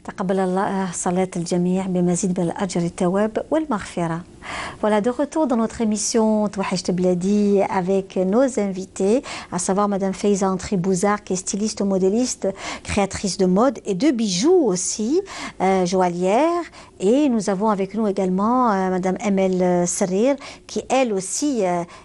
تقبل الله صلاة الجميع بمزيد من الأجر الثواب والمغفرة. Voilà, de retour dans notre émission Touhacht Bladi avec nos invités, à savoir Madame Faiza Antri-Bouzar, qui est styliste, modéliste, créatrice de mode et de bijoux aussi, joaillière. Et nous avons avec nous également Madame Emel Serir, qui elle aussi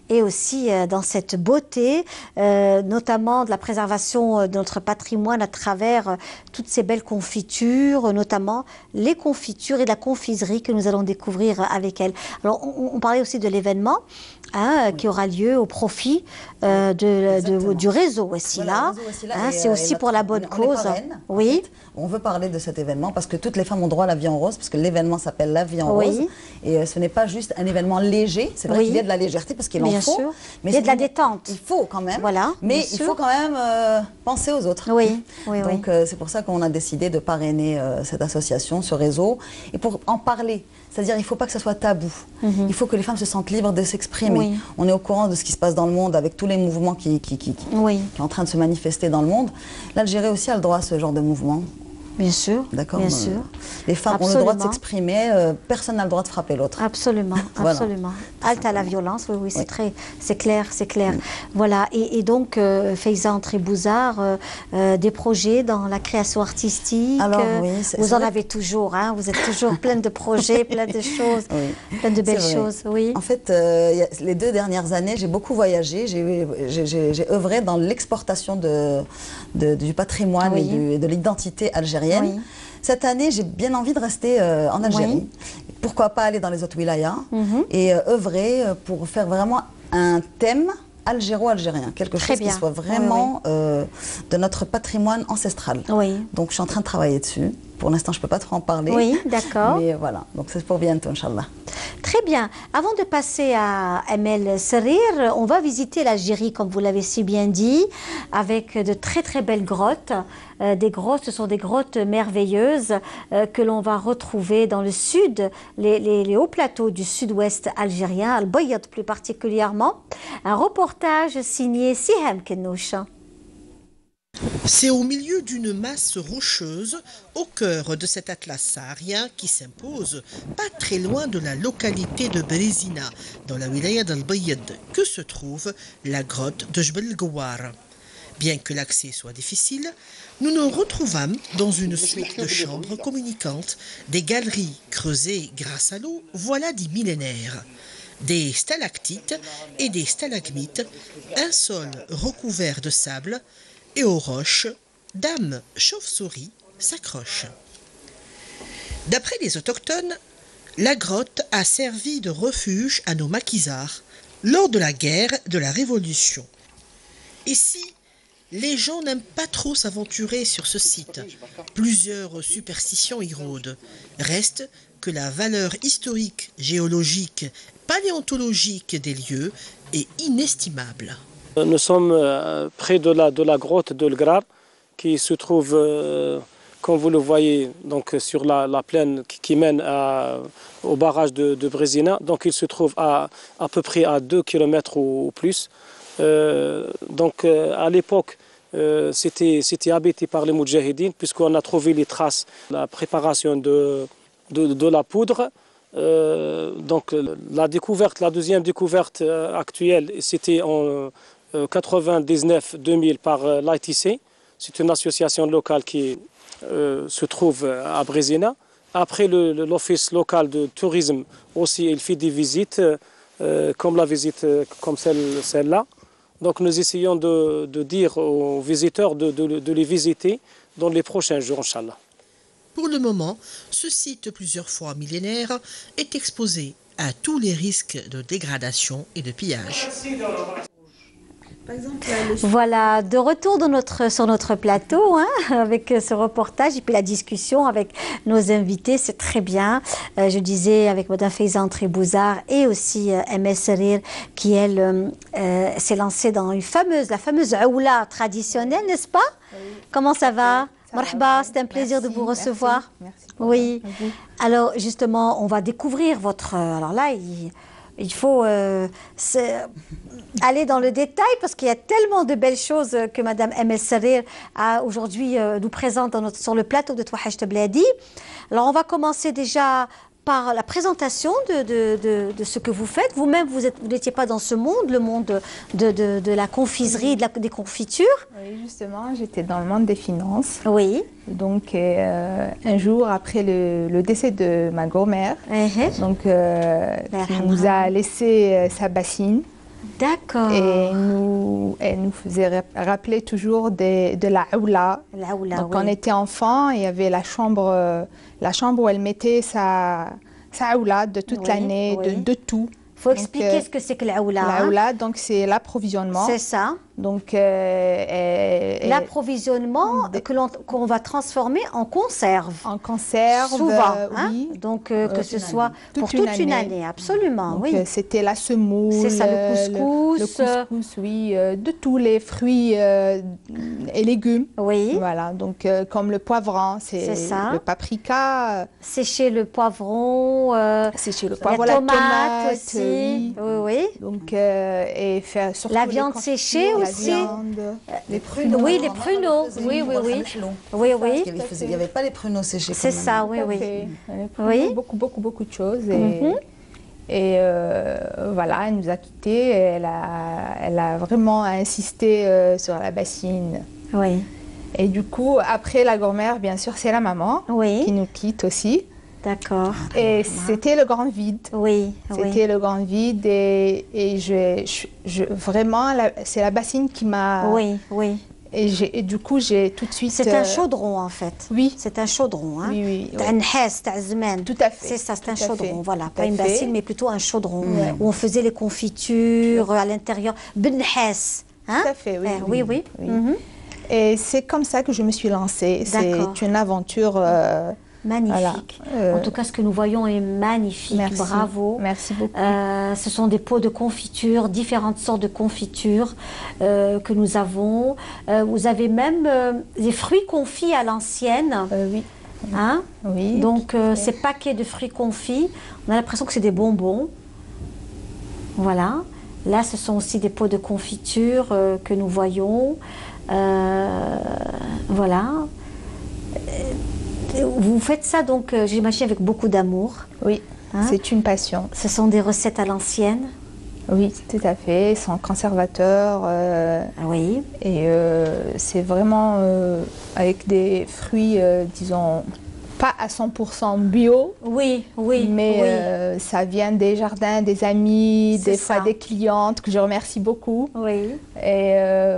est aussi dans cette beauté, notamment de la préservation de notre patrimoine à travers toutes ces belles confitures, notamment les confitures et la confiserie que nous allons découvrir avec elle. Alors, on parlait aussi de l'événement qui aura lieu au profit du réseau Wassila. C'est aussi pour la bonne cause. Oui. On veut parler de cet événement parce que toutes les femmes ont droit à la vie en rose, parce que l'événement s'appelle La Vie en rose. Et ce n'est pas juste un événement léger. C'est vrai qu'il y a de la légèreté parce qu'il en faut. Sûr. Mais il y a de la détente. Il faut quand même. Voilà. Mais il faut quand même penser aux autres. Donc c'est pour ça qu'on a décidé de parrainer cette association, ce réseau, et pour en parler. C'est-à-dire il ne faut pas que ça soit tabou. Il faut que les femmes se sentent libres de s'exprimer. On est au courant de ce qui se passe dans le monde avec tous les mouvements qui sont en train de se manifester dans le monde. L'Algérie aussi a le droit à ce genre de mouvement. Bien sûr, d'accord. Bien sûr. Les femmes ont le droit de s'exprimer, personne n'a le droit de frapper l'autre. Absolument, absolument. Halte à la violence, oui, c'est clair, c'est clair. Voilà, et donc Faiza Antri-Bouzar, des projets dans la création artistique. Alors oui, vous en avez toujours, hein, vous êtes toujours pleine de projets, plein de choses, plein de belles choses. Oui. En fait, les 2 dernières années, j'ai beaucoup voyagé, j'ai œuvré dans l'exportation du patrimoine et de l'identité algérienne. Cette année, j'ai bien envie de rester en Algérie. Pourquoi pas aller dans les autres wilayas et œuvrer pour faire vraiment un thème algéro-algérien, quelque chose qui soit vraiment de notre patrimoine ancestral. Donc je suis en train de travailler dessus. Pour l'instant, je ne peux pas trop en parler. Oui, d'accord. Mais voilà, donc c'est pour bientôt, Inch'Allah. Très bien. Avant de passer à Emel Serir, on va visiter l'Algérie, comme vous l'avez si bien dit, avec de très très belles grottes. Des grottes, ce sont des grottes merveilleuses que l'on va retrouver dans le sud, les hauts plateaux du sud-ouest algérien, Al-Bayad plus particulièrement. Un reportage signé Siham Kenouch. C'est au milieu d'une masse rocheuse, au cœur de cet atlas saharien qui s'impose, pas très loin de la localité de Berezina, dans la wilaya d'Al-Bayad, que se trouve la grotte de Jbel Gouar. Bien que l'accès soit difficile, nous nous retrouvâmes dans une suite de chambres communicantes, des galeries creusées grâce à l'eau, voilà des millénaires. Des stalactites et des stalagmites, un sol recouvert de sable, et aux roches, dames chauves-souris s'accrochent. D'après les autochtones, la grotte a servi de refuge à nos maquisards lors de la guerre de la Révolution. Ici, les gens n'aiment pas trop s'aventurer sur ce site. Plusieurs superstitions y rôdent. Reste que la valeur historique, géologique, paléontologique des lieux est inestimable. Nous sommes près de la grotte de l'Grar qui se trouve, comme vous le voyez, donc, sur la plaine qui mène au barrage de Brezina. Donc il se trouve à peu près à 2 km ou plus. Donc à l'époque, c'était habité par les Moudjahidines puisqu'on a trouvé les traces, la préparation de la poudre. Donc la deuxième découverte actuelle, c'était en 99-2000 par l'ITC. C'est une association locale qui se trouve à Brezina. Après, l'office local de tourisme aussi, il fait des visites, comme la visite comme celle-là. Donc nous essayons de dire aux visiteurs de les visiter dans les prochains jours, Inch'Allah. Pour le moment, ce site plusieurs fois millénaire est exposé à tous les risques de dégradation et de pillage. Voilà, de retour sur notre plateau avec ce reportage et puis la discussion avec nos invités, c'est très bien. Je disais avec Mme Faiza Trebouzar et aussi MS Serir qui, elle, s'est lancée dans la fameuse aoula traditionnelle, n'est-ce pas? Oui. Comment ça va? Marhaba, c'est un plaisir de vous recevoir. Merci. Oui. Alors justement, on va découvrir votre... Alors là, il faut aller dans le détail parce qu'il y a tellement de belles choses que Mme MS Serir a aujourd'hui nous présente sur le plateau de Touahaj Tabladi. Alors on va commencer déjà par la présentation de ce que vous faites. Vous-même, vous n'étiez pas dans ce monde, le monde de la confiserie, des confitures. Oui, justement, j'étais dans le monde des finances. Oui. Donc, un jour après le décès de ma grand-mère, donc, qui nous a laissé sa bassine. D'accord. Et elle nous faisait rappeler toujours de la aoula. Donc, on était enfants, il y avait la chambre où elle mettait sa aoula de toute l'année, de tout. Il faut expliquer ce que c'est que l'aoula. L'aoula, donc c'est l'approvisionnement. C'est ça. Donc l'approvisionnement qu'on va transformer en conserve. En conserve. Souvent. Oui. Donc que ce soit pour toute une année. Absolument. Donc, oui. C'était la semoule. C'est ça, le couscous. Le couscous, oui. De tous les fruits et légumes. Oui. Voilà. Donc comme le poivron, c'est le paprika. Sécher le poivron. Sécher le poivron, la tomate aussi. Oui. Oui. Donc et faire surtout la viande séchée aussi. Les pruneaux. Oui, les pruneaux. Oui. Oui. Parce qu'il n'y avait pas les pruneaux séchés. C'est ça, oui. Oui. Beaucoup de choses. Et voilà, elle nous a quittés. Elle a vraiment insisté sur la bassine. Oui. Et du coup, après la grand-mère, bien sûr, c'est la maman qui nous quitte aussi. D'accord. Et c'était le grand vide. Oui. C'était le grand vide et vraiment, c'est la bassine qui m'a... Oui. Et du coup, j'ai tout de suite... C'est un chaudron, en fait. Oui. C'est un chaudron. Hein. Oui. Tout à fait. C'est ça, c'est un chaudron. Voilà, pas une bassine, mais plutôt un chaudron où on faisait les confitures à l'intérieur. Benhès. Hein? Tout à fait, oui. Et c'est comme ça que je me suis lancée. C'est une aventure... magnifique. Voilà. En tout cas, ce que nous voyons est magnifique. Merci. Bravo. Merci beaucoup. Ce sont des pots de confiture, différentes sortes de confitures que nous avons. Vous avez même des fruits confits à l'ancienne. Oui. Hein? Oui. Donc, ces paquets de fruits confits, on a l'impression que c'est des bonbons. Voilà. Là, ce sont aussi des pots de confiture que nous voyons. Voilà. Vous faites ça donc, j'imagine, avec beaucoup d'amour. Oui, c'est une passion. Ce sont des recettes à l'ancienne? Oui, tout à fait, sans conservateur. Oui. Et c'est vraiment avec des fruits, disons, pas à 100% bio. Oui. Mais ça vient des jardins, des amis, des fois des clientes que je remercie beaucoup. Oui. Et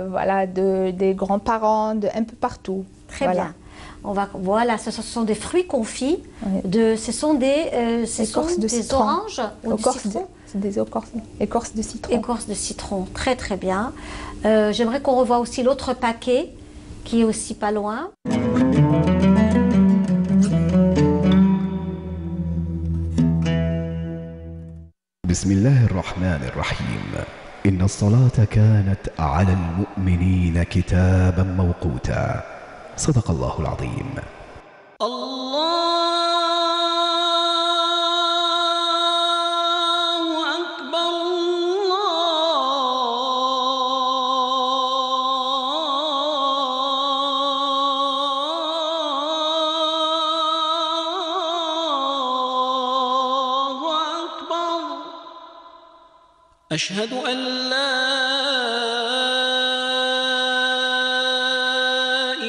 voilà, des grands-parents, un peu partout. Très bien. Voilà, ce sont des fruits confits. Ce sont des oranges ou du citron. des écorces de citron. Écorce de citron, très très bien. J'aimerais qu'on revoie aussi l'autre paquet qui est aussi pas loin. بسم الله الرحمن الرحيم إن الصلاة كانت على المؤمنين كتابا موقوتا صدق الله العظيم. أشهد أن لا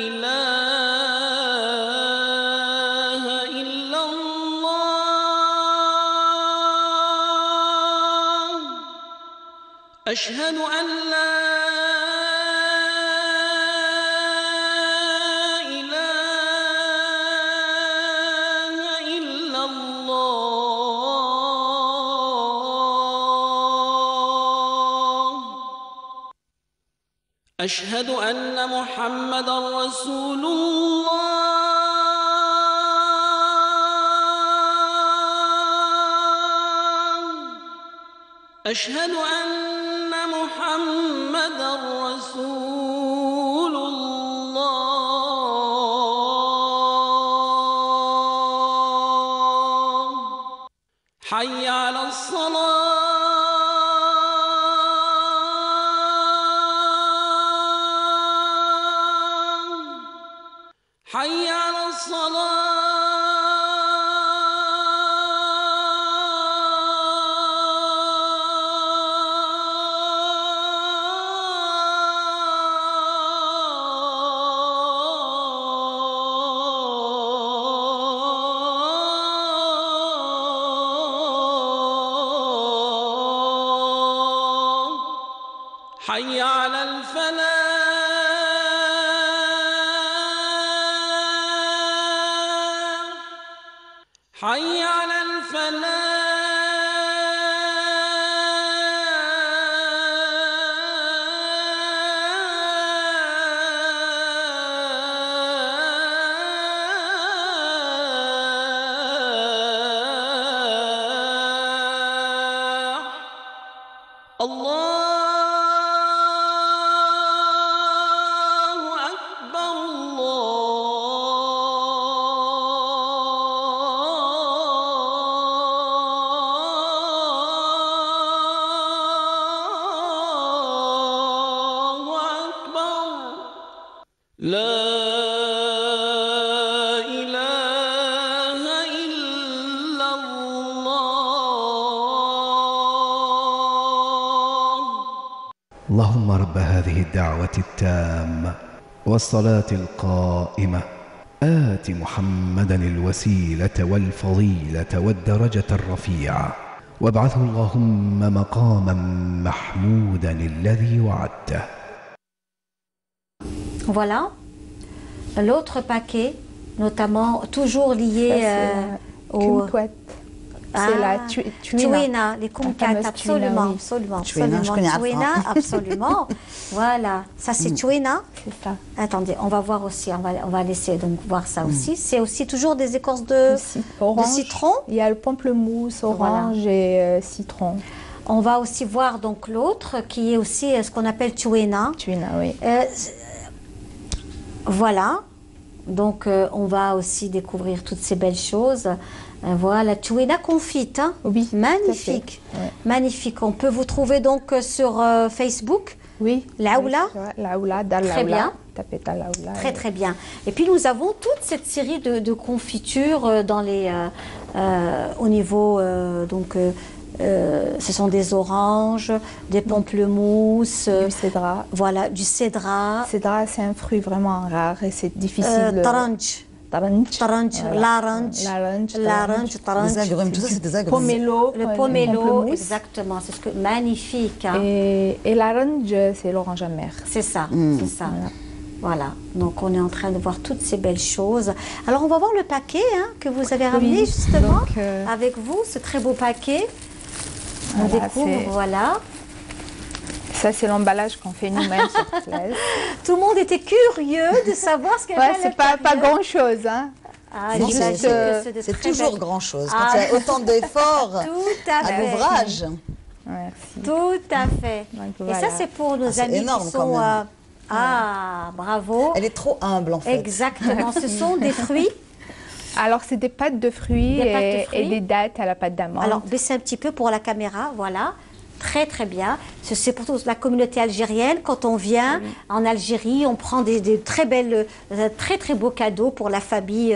إله إلا الله أشهد أن لا أشهد أن محمدًا رسول الله أشهد أن محمدًا رسول الله حي على الصلاة حي على الصلاة حي على الفلاح حي على الفلاح الله أكبر الله أكبر لا إله إلا الله. اللهم رب هذه الدعوة التامة والصلاة القائمة آت محمدا الوسيلة والفضيلة والدرجة الرفيعة وابعثه اللهم مقاما محمودا الذي وعدته. Voilà. L'autre paquet, notamment toujours lié au... C'est la tuina, les kumkat, absolument, absolument, tuina, absolument. Voilà, ça c'est tuina. Attendez, on va voir aussi, on va laisser donc voir ça aussi. C'est aussi toujours des écorces de citron. Il y a le pamplemousse, orange et citron. On va aussi voir donc l'autre qui est aussi ce qu'on appelle tuina. Tuina, oui. Voilà, donc on va aussi découvrir toutes ces belles choses. Voilà, tuina confite, hein? Oui, magnifique, ouais. Magnifique. On peut vous trouver donc sur Facebook. Oui. Laoula. Laoula, Dar Très bien. Tapez Dar Laoula. Très très bien. Et puis nous avons toute cette série de confitures dans les, au niveau donc. Ce sont des oranges, des pamplemousses, du cédra. Voilà, du cédra. Cédra, c'est un fruit vraiment rare et c'est difficile. Taranj. L'orange, les agrumes, tout ça c'est des agrumes. Pomelo, le pomelo, exactement, c'est ce que magnifique. Hein. Et l'orange, c'est l'orange amère. C'est ça, c'est ça. Voilà, donc on est en train de voir toutes ces belles choses. Alors on va voir le paquet hein, que vous avez ramené justement avec vous, ce très beau paquet. On découvre, voilà. Ça, c'est l'emballage qu'on fait nous-mêmes sur place. Tout le monde était curieux de savoir ce qu'il y avait à l'intérieur. C'est pas grand-chose, hein. Ah, c'est toujours grand-chose. Quand il y a autant d'efforts à l'ouvrage. Merci. Tout à fait. Donc, voilà. Et ça, c'est pour nos amis énorme, qui sont... bravo. Elle est trop humble, en fait. Exactement. Ce sont des fruits. Alors, c'est des pâtes de fruits, et des dattes à la pâte d'amande. Alors, baissez un petit peu pour la caméra, voilà. Très, très bien. C'est pour la communauté algérienne. Quand on vient en Algérie, on prend des très belles, très, très beaux cadeaux pour la famille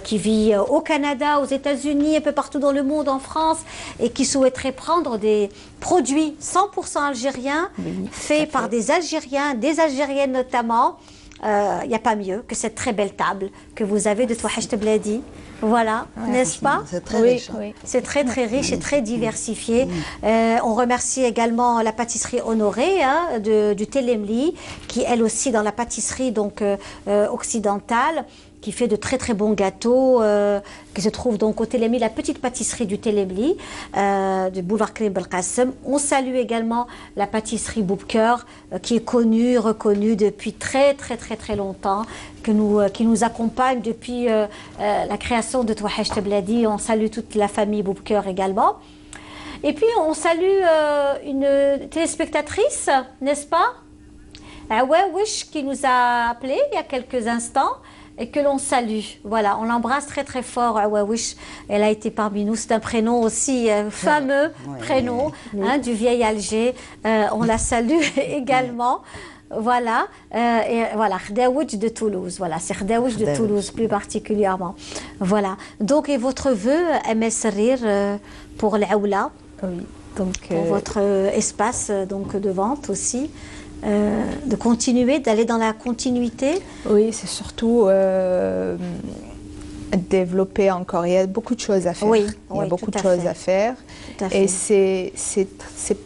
qui vit au Canada, aux États-Unis, un peu partout dans le monde, en France, et qui souhaiterait prendre des produits 100% algériens, faits par des Algériens, des Algériennes notamment. Il n'y a pas mieux que cette très belle table que vous avez de Touhacht Bladi. Voilà, n'est-ce pas? C'est très riche. Oui. C'est très très riche et très diversifié. On remercie également la pâtisserie Honorée du Telemli, qui elle aussi dans la pâtisserie donc occidentale, qui fait de très très bons gâteaux, qui se trouve donc au Telemli, la petite pâtisserie du Telemli, du boulevard Karim Belkacem. On salue également la pâtisserie Boubker, qui est connue, reconnue depuis très très très très longtemps, qui nous accompagne depuis la création de Touhacht Bladi. On salue toute la famille Boubker également. Et puis on salue une téléspectatrice, n'est-ce pas? Wish, qui nous a appelé il y a quelques instants et que l'on salue. Voilà, on l'embrasse très très fort, Wish. Elle a été parmi nous. C'est un prénom aussi fameux, prénom du vieil Alger. On la salue également. Voilà, et voilà, Khdaouj de Toulouse. Voilà, c'est Khdaouj de Toulouse plus particulièrement. Voilà. Donc, et votre vœu, MS Sarir, pour l'Aoula, pour votre espace donc, de vente aussi, de continuer, d'aller dans la continuité? Oui, c'est surtout développer encore. Il y a beaucoup de choses à faire. Il y a beaucoup de choses à faire. Et c'est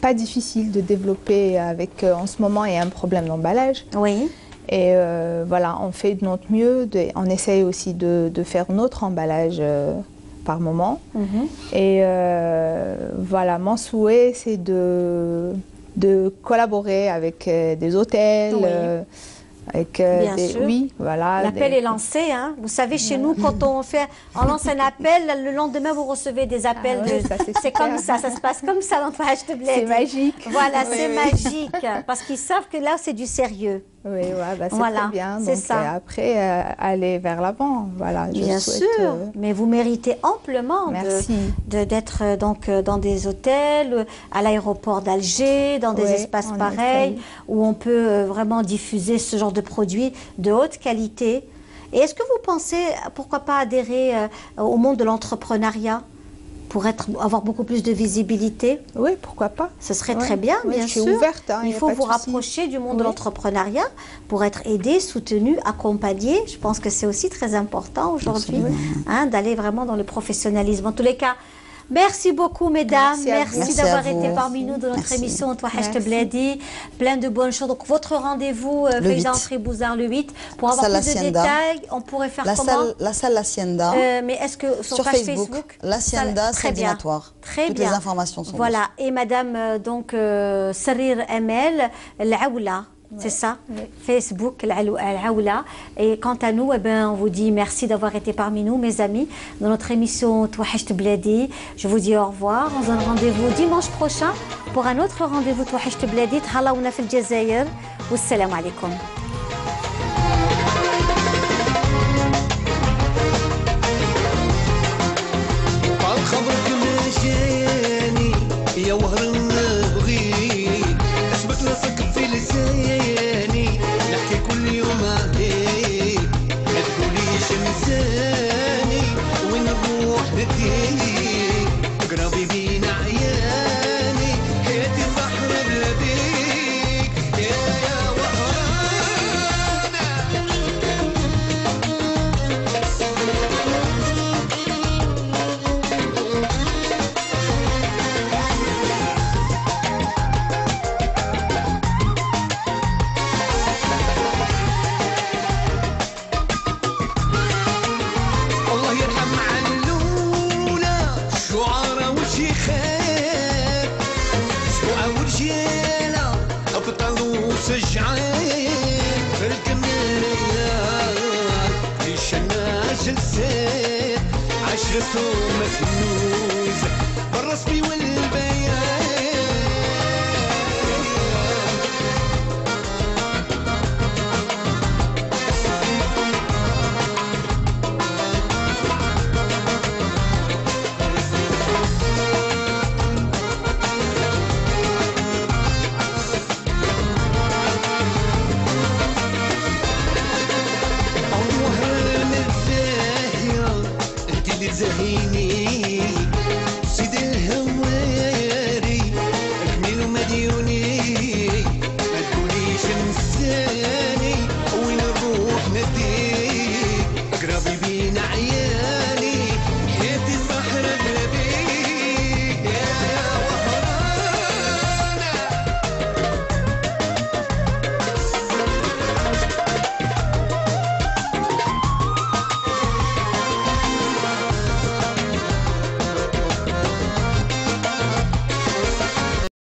pas difficile de développer avec, en ce moment, il y a un problème d'emballage. Oui. Et voilà, on fait de notre mieux. On essaye aussi de faire notre emballage par moment. Et voilà, mon souhait, c'est de collaborer avec des hôtels. Bien sûr. Oui, voilà. L'appel est lancé. Hein. Vous savez, chez nous, quand on lance un appel, le lendemain, vous recevez des appels. C'est comme ça, ça se passe comme ça dans Touhacht Bladi. C'est magique. Voilà, c'est magique. Parce qu'ils savent que là, c'est du sérieux. Oui, c'est très bien. C'est ça. Après, aller vers l'avant. Voilà, bien sûr, mais vous méritez amplement d'être donc dans des hôtels, à l'aéroport d'Alger, dans des espaces pareils, où on peut vraiment diffuser ce genre de produits de haute qualité. Et est-ce que vous pensez, pourquoi pas adhérer au monde de l'entrepreneuriat pour avoir beaucoup plus de visibilité? Oui, pourquoi pas. Ce serait très bien, bien sûr. Je suis ouverte. Il faut vous rapprocher du monde de l'entrepreneuriat pour être aidé, soutenu, accompagné. Je pense que c'est aussi très important aujourd'hui d'aller vraiment dans le professionnalisme. En tous les cas, merci beaucoup, mesdames. Merci d'avoir été parmi nous dans notre émission Touhacht Bladi. Plein de bonnes choses. Donc, votre rendez-vous, Faiza Bouzar, le 8. Pour avoir plus de détails, on pourrait faire comment? La salle L'Hacienda. Mais est-ce que sur Facebook L'Hacienda, c'est Dinatoire. Très Toutes bien. les informations sont voilà. Et madame, donc, Sarir ML, l'Aoula. C'est ça, Facebook, l'Aoula. Et quant à nous, on vous dit merci d'avoir été parmi nous, mes amis, dans notre émission Touhacht Bladi. Je vous dis au revoir. On se donne rendez-vous dimanche prochain pour un autre rendez-vous Touhacht Bladi. Thallaouna fil Jazair. Wassalamu alaikum. قربي بينا عياني حياتي بحر بلاديك يا وهران راجل سيد عشرته مكنوز بالرسمي